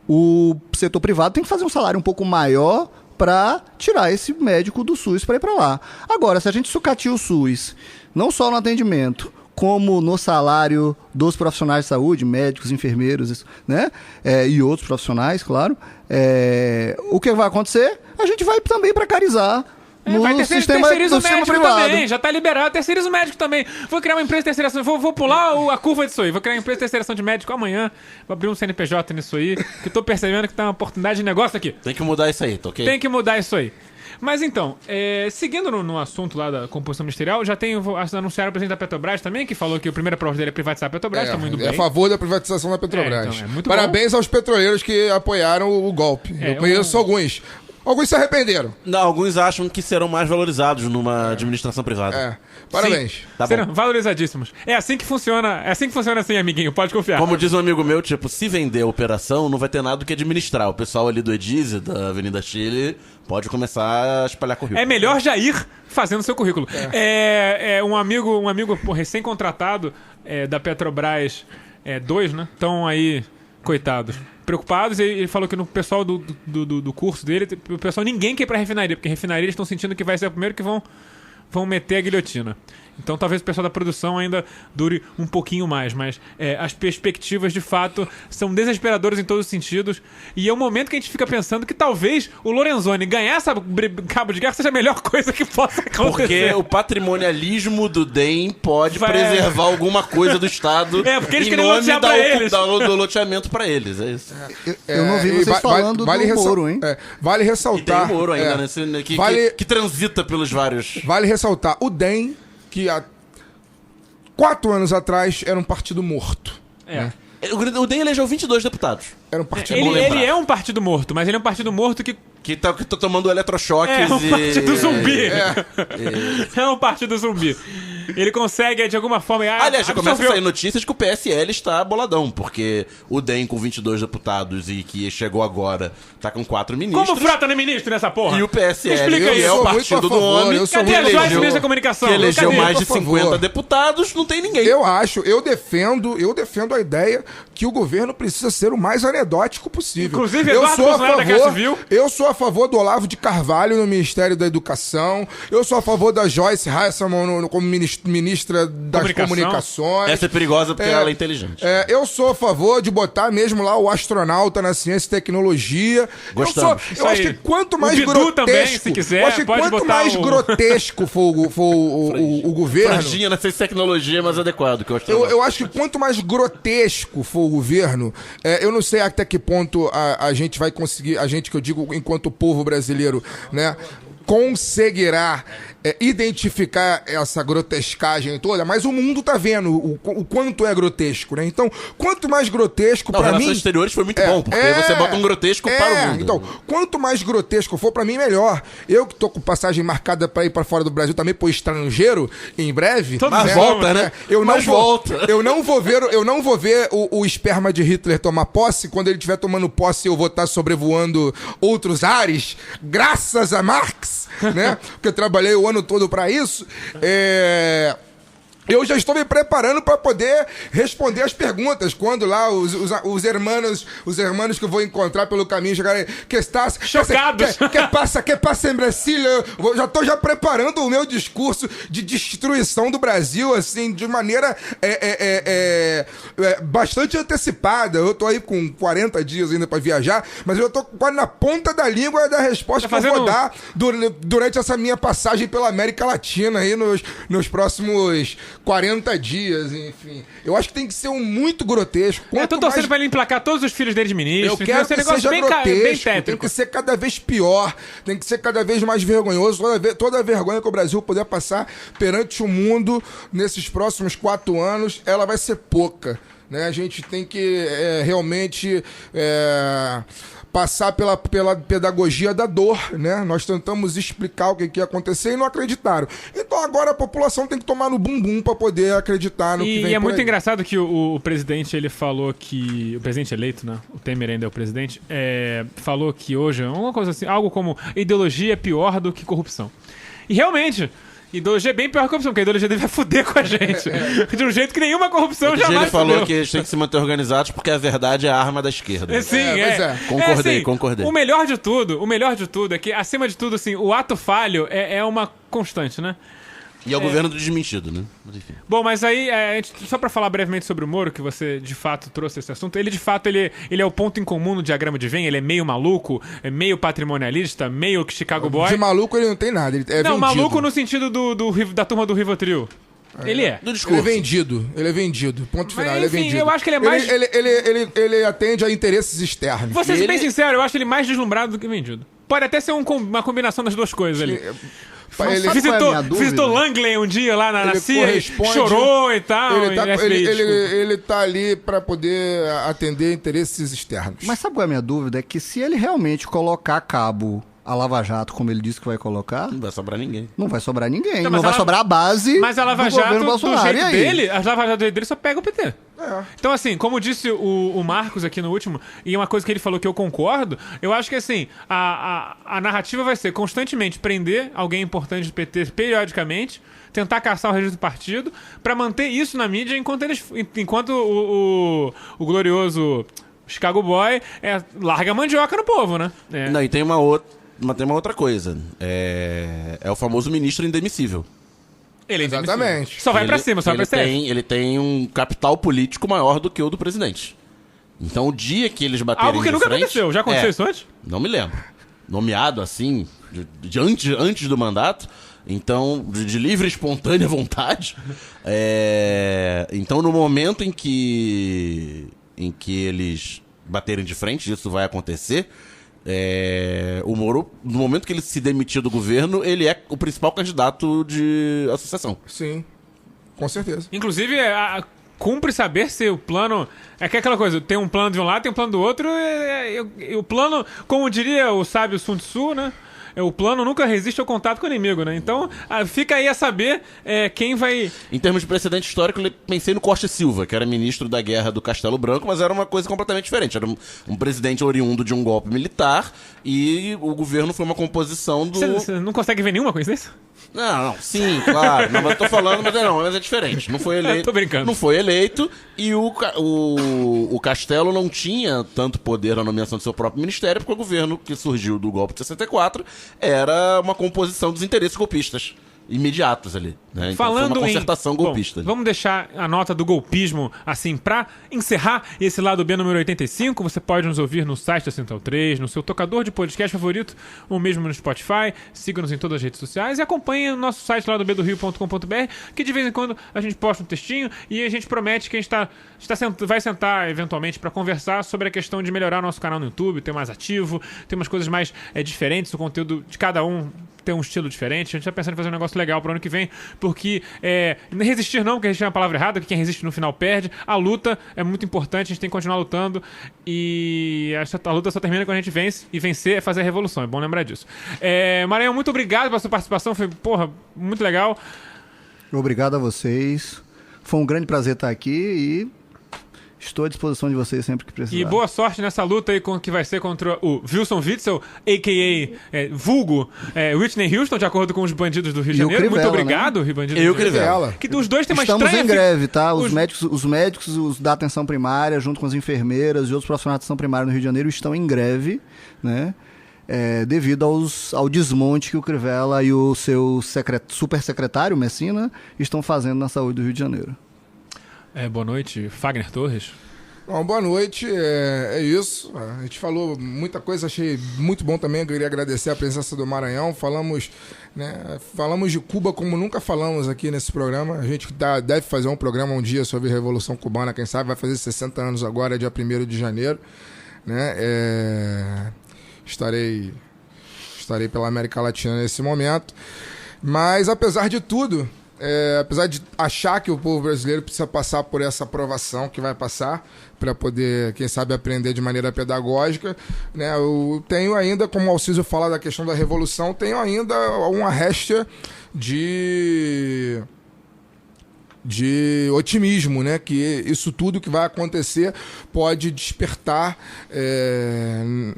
o setor privado tem que fazer um salário um pouco maior para tirar esse médico do SUS para ir para lá. Agora, se a gente sucateia o SUS, não só no atendimento, como no salário dos profissionais de saúde, médicos, enfermeiros, né? E outros profissionais, claro, o que vai acontecer? A gente vai também precarizar no sistema médico privado. também, já tá liberado, terceiriza o médico também. Vou criar uma empresa de terceirização, vou pular a curva disso aí, vou criar uma empresa de terceirização de médico amanhã, vou abrir um CNPJ nisso aí, que tô percebendo que tá uma oportunidade de negócio aqui. Tem que mudar isso aí, tá ok? Tem que mudar isso aí. Mas então, seguindo no assunto lá da composição ministerial, já tem, anunciaram o presidente da Petrobras também, que falou que a primeira proposta dele é privatizar a Petrobras, tá muito bem. É a favor da privatização da Petrobras. Então, muito Parabéns aos petroleiros que apoiaram o golpe. Eu conheço alguns. Alguns se arrependeram. Não, alguns acham que serão mais valorizados numa administração privada. Parabéns. Tá Serão bom. valorizadíssimos. É assim que funciona assim, amiguinho, pode confiar. Como diz um amigo meu, tipo, se vender a operação, não vai ter nada do que administrar. O pessoal ali do Edise, da Avenida Chile, pode começar a espalhar currículo. É melhor já ir fazendo seu currículo. Um amigo recém-contratado da Petrobras 2, né? Estão aí, coitados, preocupados. E ele falou que no pessoal do curso dele, o pessoal, ninguém quer ir pra refinaria, porque refinaria eles estão sentindo que vai ser o primeiro que vão meter a guilhotina. Então talvez o pessoal da produção ainda dure um pouquinho mais, mas as perspectivas de fato são desesperadoras em todos os sentidos, e é um momento que a gente fica pensando que talvez o Lorenzoni ganhar essa cabo de guerra seja a melhor coisa que possa acontecer. Porque o patrimonialismo do DEM pode preservar alguma coisa do Estado porque eles em querem nome lotear pra eles. do loteamento pra eles, é isso. Eu não vi vocês falando do Moro, hein? Vale E tem ressaltar... o Moro ainda, né? Que transita pelos vários... Vale ressaltar, o DEM, que há 4 anos atrás era um partido morto. O DEM elegeu 22 deputados. Era um partido Ele é um partido morto, mas ele é um partido morto que tá tomando eletrochoques é um partido zumbi. É um partido zumbi. Ele consegue, de alguma forma... Aliás, já começa a sair notícias que o PSL está boladão, porque o DEM com 22 deputados e que chegou agora tá com 4 ministros. Como frota no ministro nessa porra? E o PSL, Explica que isso. é o partido do homem, Cadê a Joyce, ministro da comunicação? que elegeu Cadê? mais de Por 50 favor. deputados, não tem ninguém. Eu defendo a ideia que o governo precisa ser o mais anedótico possível. Inclusive, eu Eduardo sou a Bolsonaro da Casa favor, Civil. eu sou a favor do Olavo de Carvalho no Ministério da Educação. Eu sou a favor da Joyce Hasselman como ministra das Comunicações. Essa é perigosa porque ela é inteligente. Eu sou a favor de botar mesmo lá o astronauta na ciência e tecnologia. Gostamos. Eu acho que quanto mais Bidu grotesco... também, se quiser, eu acho que pode quanto botar mais grotesco for o governo... Franjinha na ciência e tecnologia é mais adequado que o astronauta. Eu acho que quanto mais grotesco for o governo, eu não sei até que ponto a gente vai conseguir, a gente que eu digo enquanto povo brasileiro, né, conseguirá identificar essa grotescagem toda, mas o mundo tá vendo o quanto é grotesco, né? Então, quanto mais grotesco pra mim... Relações Exteriores foi muito bom, porque você bota um grotesco para o mundo. Então, quanto mais grotesco for, pra mim, melhor. Eu que tô com passagem marcada pra ir pra fora do Brasil também, por estrangeiro, em breve... Mas volta, né? Eu Mas volta. Eu não vou ver o esperma de Hitler tomar posse. Quando ele estiver tomando posse, eu vou estar sobrevoando outros ares, graças a Marx, né? Porque eu trabalhei o ano todo pra isso. Eu já estou me preparando para poder responder as perguntas. Quando lá os hermanos que eu vou encontrar pelo caminho chegarem... Que estás... Chocados. Que passa em Brasília? Eu já estou preparando o meu discurso de destruição do Brasil, assim, de maneira bastante antecipada. Eu estou aí com 40 dias ainda para viajar, mas eu estou quase na ponta da língua da resposta que eu vou dar durante essa minha passagem pela América Latina aí nos próximos 40 dias, enfim. Eu acho que tem que ser muito grotesco. Eu tô torcendo pra ele emplacar todos os filhos dele de ministro. Eu quero que seja bem grotesco, tétrico. tem que ser cada vez pior, tem que ser cada vez mais vergonhoso. Toda a vergonha que o Brasil puder passar perante o mundo nesses próximos 4 anos, ela vai ser pouca, né? A gente tem que realmente... passar pela pedagogia da dor, né? Nós tentamos explicar o que ia acontecer e não acreditaram. Então agora a população tem que tomar no bumbum para poder acreditar no que vem. E é por muito aí. engraçado que o presidente, ele falou que... O presidente eleito, né? O Temer ainda é o presidente. Falou que hoje, uma coisa assim, algo como ideologia é pior do que corrupção. E realmente... Ideologia é bem pior que corrupção, porque a ideologia dele vai fuder com a gente. De um jeito que nenhuma corrupção Outro dia jamais ele falou fudeu. que eles têm que se manter organizados porque a verdade é a arma da esquerda. Sim, Concordei. O melhor de tudo é que, acima de tudo, assim, o ato falho é uma constante, né? E é o governo do desmentido, né? Mas, enfim. Bom, mas aí, só pra falar brevemente sobre o Moro, que você de fato trouxe esse assunto, ele de fato ele é o ponto em comum no diagrama de Venn, ele é meio maluco, é meio patrimonialista, meio Chicago Boy. De maluco ele não tem nada, ele é não, vendido. Maluco no sentido da turma do Rivotril. Ele é. Do discurso. Ele é vendido, ponto final, Mas, ele é enfim, vendido. eu acho que ele é mais... Ele atende a interesses externos. Vou ser bem sincero, eu acho ele mais deslumbrado do que vendido. Pode até ser uma combinação das duas coisas ali. Ele Visitou Langley um dia lá na CIA, chorou e tal. Ele tá ali pra poder atender interesses externos. Mas sabe qual é a minha dúvida? É que se ele realmente colocar a cabo a Lava Jato, como ele disse que vai colocar... Não vai sobrar ninguém. Não vai sobrar ninguém. Então, não vai sobrar a base mas a Lava do Jato, governo Bolsonaro. do jeito dele, a Lava Jato do jeito dele só pega o PT. É. Então, assim, como disse o Marcos aqui no último, e uma coisa que ele falou que eu concordo, eu acho que, assim, a narrativa vai ser constantemente prender alguém importante do PT periodicamente, tentar caçar o registro do partido, pra manter isso na mídia enquanto o glorioso Chicago Boy larga a mandioca no povo, né? Não, e tem uma outra coisa. É o famoso ministro indemissível. Ele é Exatamente. Só vai pra cima, só vai pra cima. Ele tem um capital político maior do que o do presidente. Então, o dia que eles baterem Algo que de nunca frente, aconteceu. Já aconteceu isso antes? Não me lembro. Nomeado assim, antes do mandato, então, de livre e espontânea vontade. Então, no momento em que eles baterem de frente, isso vai acontecer. O Moro, no momento que ele se demitir do governo, ele é o principal candidato de associação. Sim, com certeza. Inclusive, cumpre saber se o plano... É que é aquela coisa, tem um plano de um lado, tem um plano do outro, e o plano, como diria o sábio Sun Tzu, né? O plano nunca resiste ao contato com o inimigo, né? Então, fica aí a saber quem vai... Em termos de precedente histórico, eu pensei no Costa e Silva, que era ministro da Guerra do Castelo Branco, mas era uma coisa completamente diferente. Era um presidente oriundo de um golpe militar e o governo foi uma composição do... Você não consegue ver nenhuma coincidência? Não, sim, claro. Não, mas eu tô falando, mas é diferente. Não foi eleito. Tô brincando. Não foi eleito e o Castelo não tinha tanto poder na nomeação do seu próprio ministério, porque o governo que surgiu do golpe de 64 era uma composição dos interesses golpistas imediatos ali, né? Então Falando foi uma concertação golpista. Bom, vamos deixar a nota do golpismo assim pra encerrar esse lado B número 85. Você pode nos ouvir no site da Central 3, no seu tocador de podcast favorito, ou mesmo no Spotify. Siga-nos em todas as redes sociais e acompanhe o nosso site lá do bedorio.com.br, que de vez em quando a gente posta um textinho e a gente promete que a gente vai sentar eventualmente pra conversar sobre a questão de melhorar o nosso canal no YouTube, ter mais ativo, ter umas coisas mais diferentes, o conteúdo de cada um ter um estilo diferente. A gente tá pensando em fazer um negócio legal pro ano que vem, porque não resistir não, porque resistir é uma palavra errada, que quem resiste no final perde. A luta é muito importante, a gente tem que continuar lutando e a luta só termina quando a gente vence, e vencer é fazer a revolução, é bom lembrar disso. Maranhão, muito obrigado pela sua participação, foi, muito legal. Obrigado a vocês, foi um grande prazer estar aqui e estou à disposição de vocês sempre que precisar. E boa sorte nessa luta aí que vai ser contra o Wilson Witzel, a.k.a. vulgo Whitney Houston, de acordo com os bandidos do Rio de Janeiro. Crivella, muito obrigado, né? bandidos do Rio de Janeiro. Que os dois têm uma Estamos estranha... em greve, tá? Os médicos os da atenção primária, junto com as enfermeiras e outros profissionais de atenção primária no Rio de Janeiro, estão em greve, né? Devido ao desmonte que o Crivella e o seu super secretário, Messina, estão fazendo na saúde do Rio de Janeiro. Boa noite, Fagner Torres. Bom, boa noite, é isso. A gente falou muita coisa, achei muito bom também. Eu queria agradecer a presença do Maranhão. Falamos de Cuba como nunca falamos aqui nesse programa. A gente deve fazer um programa um dia sobre a Revolução Cubana, quem sabe vai fazer 60 anos agora, dia 1º de janeiro. Né? Estarei pela América Latina nesse momento. Mas, apesar de tudo... apesar de achar que o povo brasileiro precisa passar por essa aprovação que vai passar para poder, quem sabe, aprender de maneira pedagógica, né? Eu tenho ainda, como o Alciso fala da questão da revolução, tenho ainda uma réstia de otimismo, né? Que isso tudo que vai acontecer pode despertar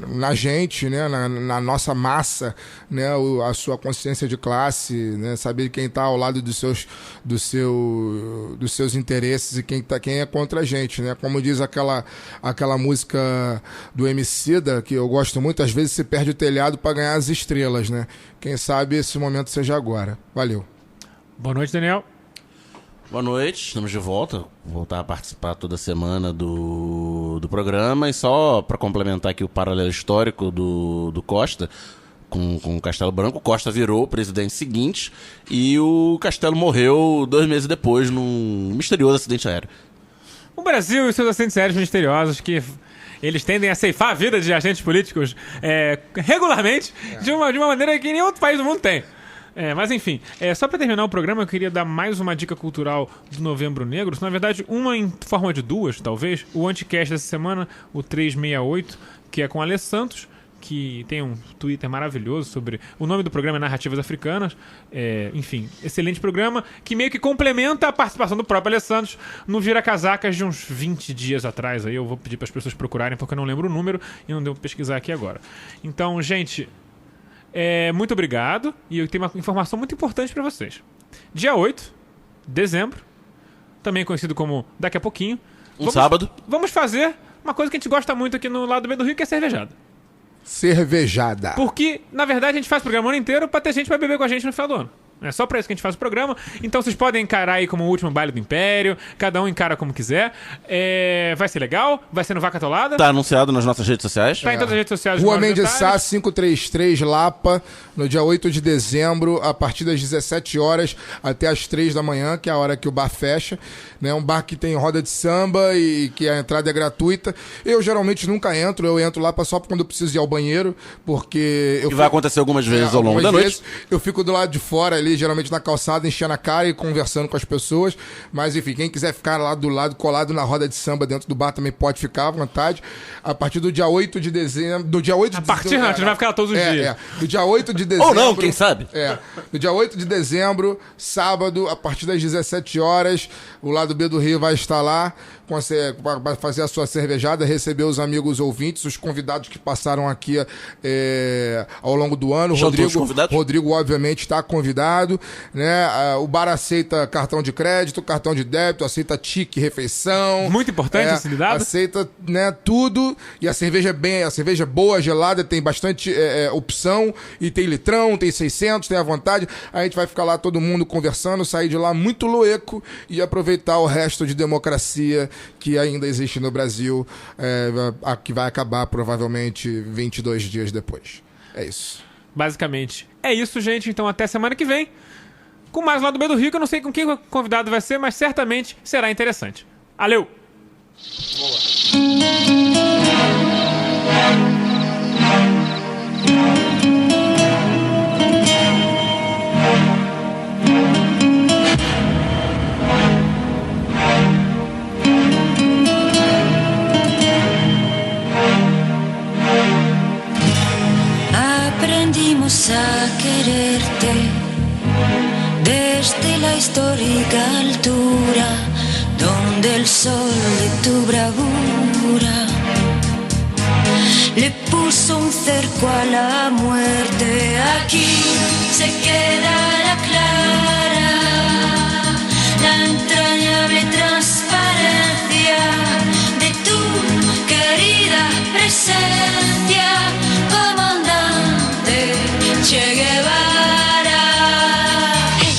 na gente, né? Na nossa massa, né? A sua consciência de classe, né? Saber quem está ao lado dos seus interesses e quem é contra a gente, né? Como diz aquela música do Emicida, que eu gosto muito, às vezes se perde o telhado para ganhar as estrelas, né? Quem sabe esse momento seja agora. Valeu. Boa noite, Daniel. Boa noite, estamos de volta. Vou voltar a participar toda semana do programa. E só para complementar aqui o paralelo histórico do Costa com o Castelo Branco, o Costa virou o presidente seguinte e o Castelo morreu 2 meses depois num misterioso acidente aéreo. O Brasil e seus acidentes aéreos misteriosos que eles tendem a ceifar a vida de agentes políticos regularmente de uma maneira que nenhum outro país do mundo tem. Mas enfim, só para terminar o programa eu queria dar mais uma dica cultural do Novembro Negro. Na verdade, uma em forma de 2, talvez. O Anticast dessa semana, o 368, que é com a Alê Santos, que tem um Twitter maravilhoso sobre... O nome do programa é Narrativas Africanas. Enfim, excelente programa que meio que complementa a participação do próprio Alê Santos no Vira Casacas de uns 20 dias atrás. Aí eu vou pedir para as pessoas procurarem porque eu não lembro o número e não devo pesquisar aqui agora. Então, gente... muito obrigado. E eu tenho uma informação muito importante para vocês. Dia 8 de dezembro, também conhecido como daqui a pouquinho, sábado, vamos fazer uma coisa que a gente gosta muito aqui no lado do Rio, que é cervejada. Cervejada. Porque, na verdade, a gente faz o programa o ano inteiro pra ter gente pra beber com a gente no final do ano. É só pra isso que a gente faz o programa. Então vocês podem encarar aí como o último baile do Império. Cada um encara como quiser. Vai ser legal. Vai ser no Vaca Atolada. Tá anunciado nas nossas redes sociais. Tá em todas as redes sociais. Rua Mendes Sá, 533 Lapa, no dia 8 de dezembro, a partir das 17 horas até as 3 da manhã, que é a hora que o bar fecha. Um bar que tem roda de samba e que a entrada é gratuita. Eu geralmente nunca entro. Eu entro lá só quando eu preciso ir ao banheiro, porque... vai acontecer algumas vezes ao longo da noite. Eu fico do lado de fora ali, geralmente na calçada, enchendo a cara e conversando com as pessoas. Mas enfim, quem quiser ficar lá do lado, colado na roda de samba dentro do bar, também pode ficar à vontade. A partir do dia 8 de dezembro... Do dia 8 a partir não, a gente não vai ficar lá todos os dias. Do dia 8 de dezembro... Ou não, quem sabe? No dia 8 de dezembro, sábado, a partir das 17 horas, o lado B do Rio vai estar lá para fazer a sua cervejada, receber os amigos ouvintes, os convidados que passaram aqui ao longo do ano. Rodrigo, obviamente, está convidado. Né? O bar aceita cartão de crédito, cartão de débito, aceita tique, refeição. Muito importante esse dado. Aceita, né, tudo. E a cerveja é boa, gelada, tem bastante opção. E tem litrão, tem 600, tem à vontade. A gente vai ficar lá todo mundo conversando, sair de lá muito loeco e aproveitar o resto de democracia que ainda existe no Brasil, que vai acabar provavelmente 22 dias depois. É isso. Basicamente. É isso, gente. Então até semana que vem. Com mais lá do B do Rio, que eu não sei com quem o convidado vai ser, mas certamente será interessante. Valeu! Aprendimos a quererte desde la histórica altura donde el sol de tu bravura le puso un cerco a la muerte. Aquí se queda la clara, la entrañable transparencia de tu querida presencia, comandante Che Guevara. Hey.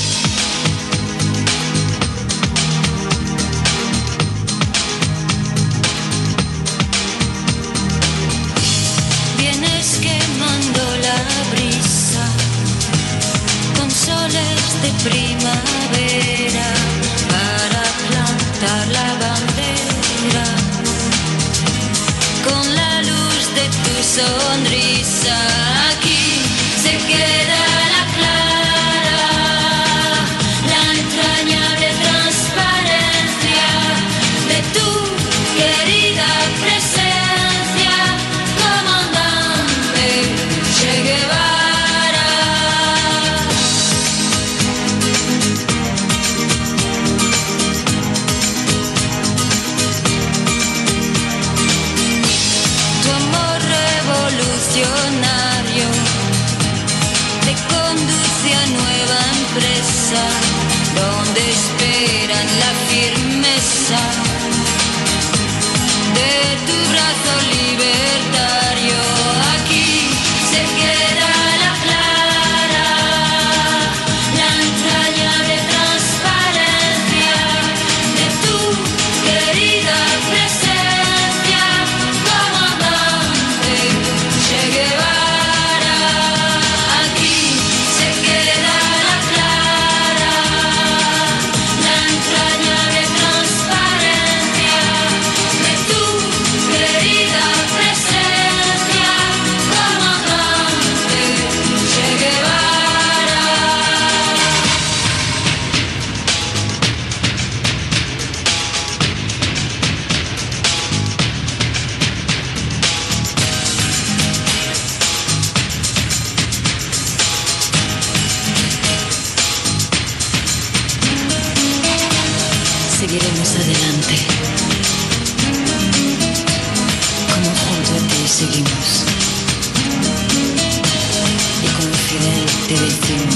Vienes quemando la brisa con soles de primavera para plantar la bandera con la luz de tu sonrisa. Aquí se queda la clara, la entrañable transparencia de tu querida presencia, comandante Che Guevara. Tu amor revolucionario seguiremos adelante. Como junto a ti seguimos. Y con Fidel te decimos.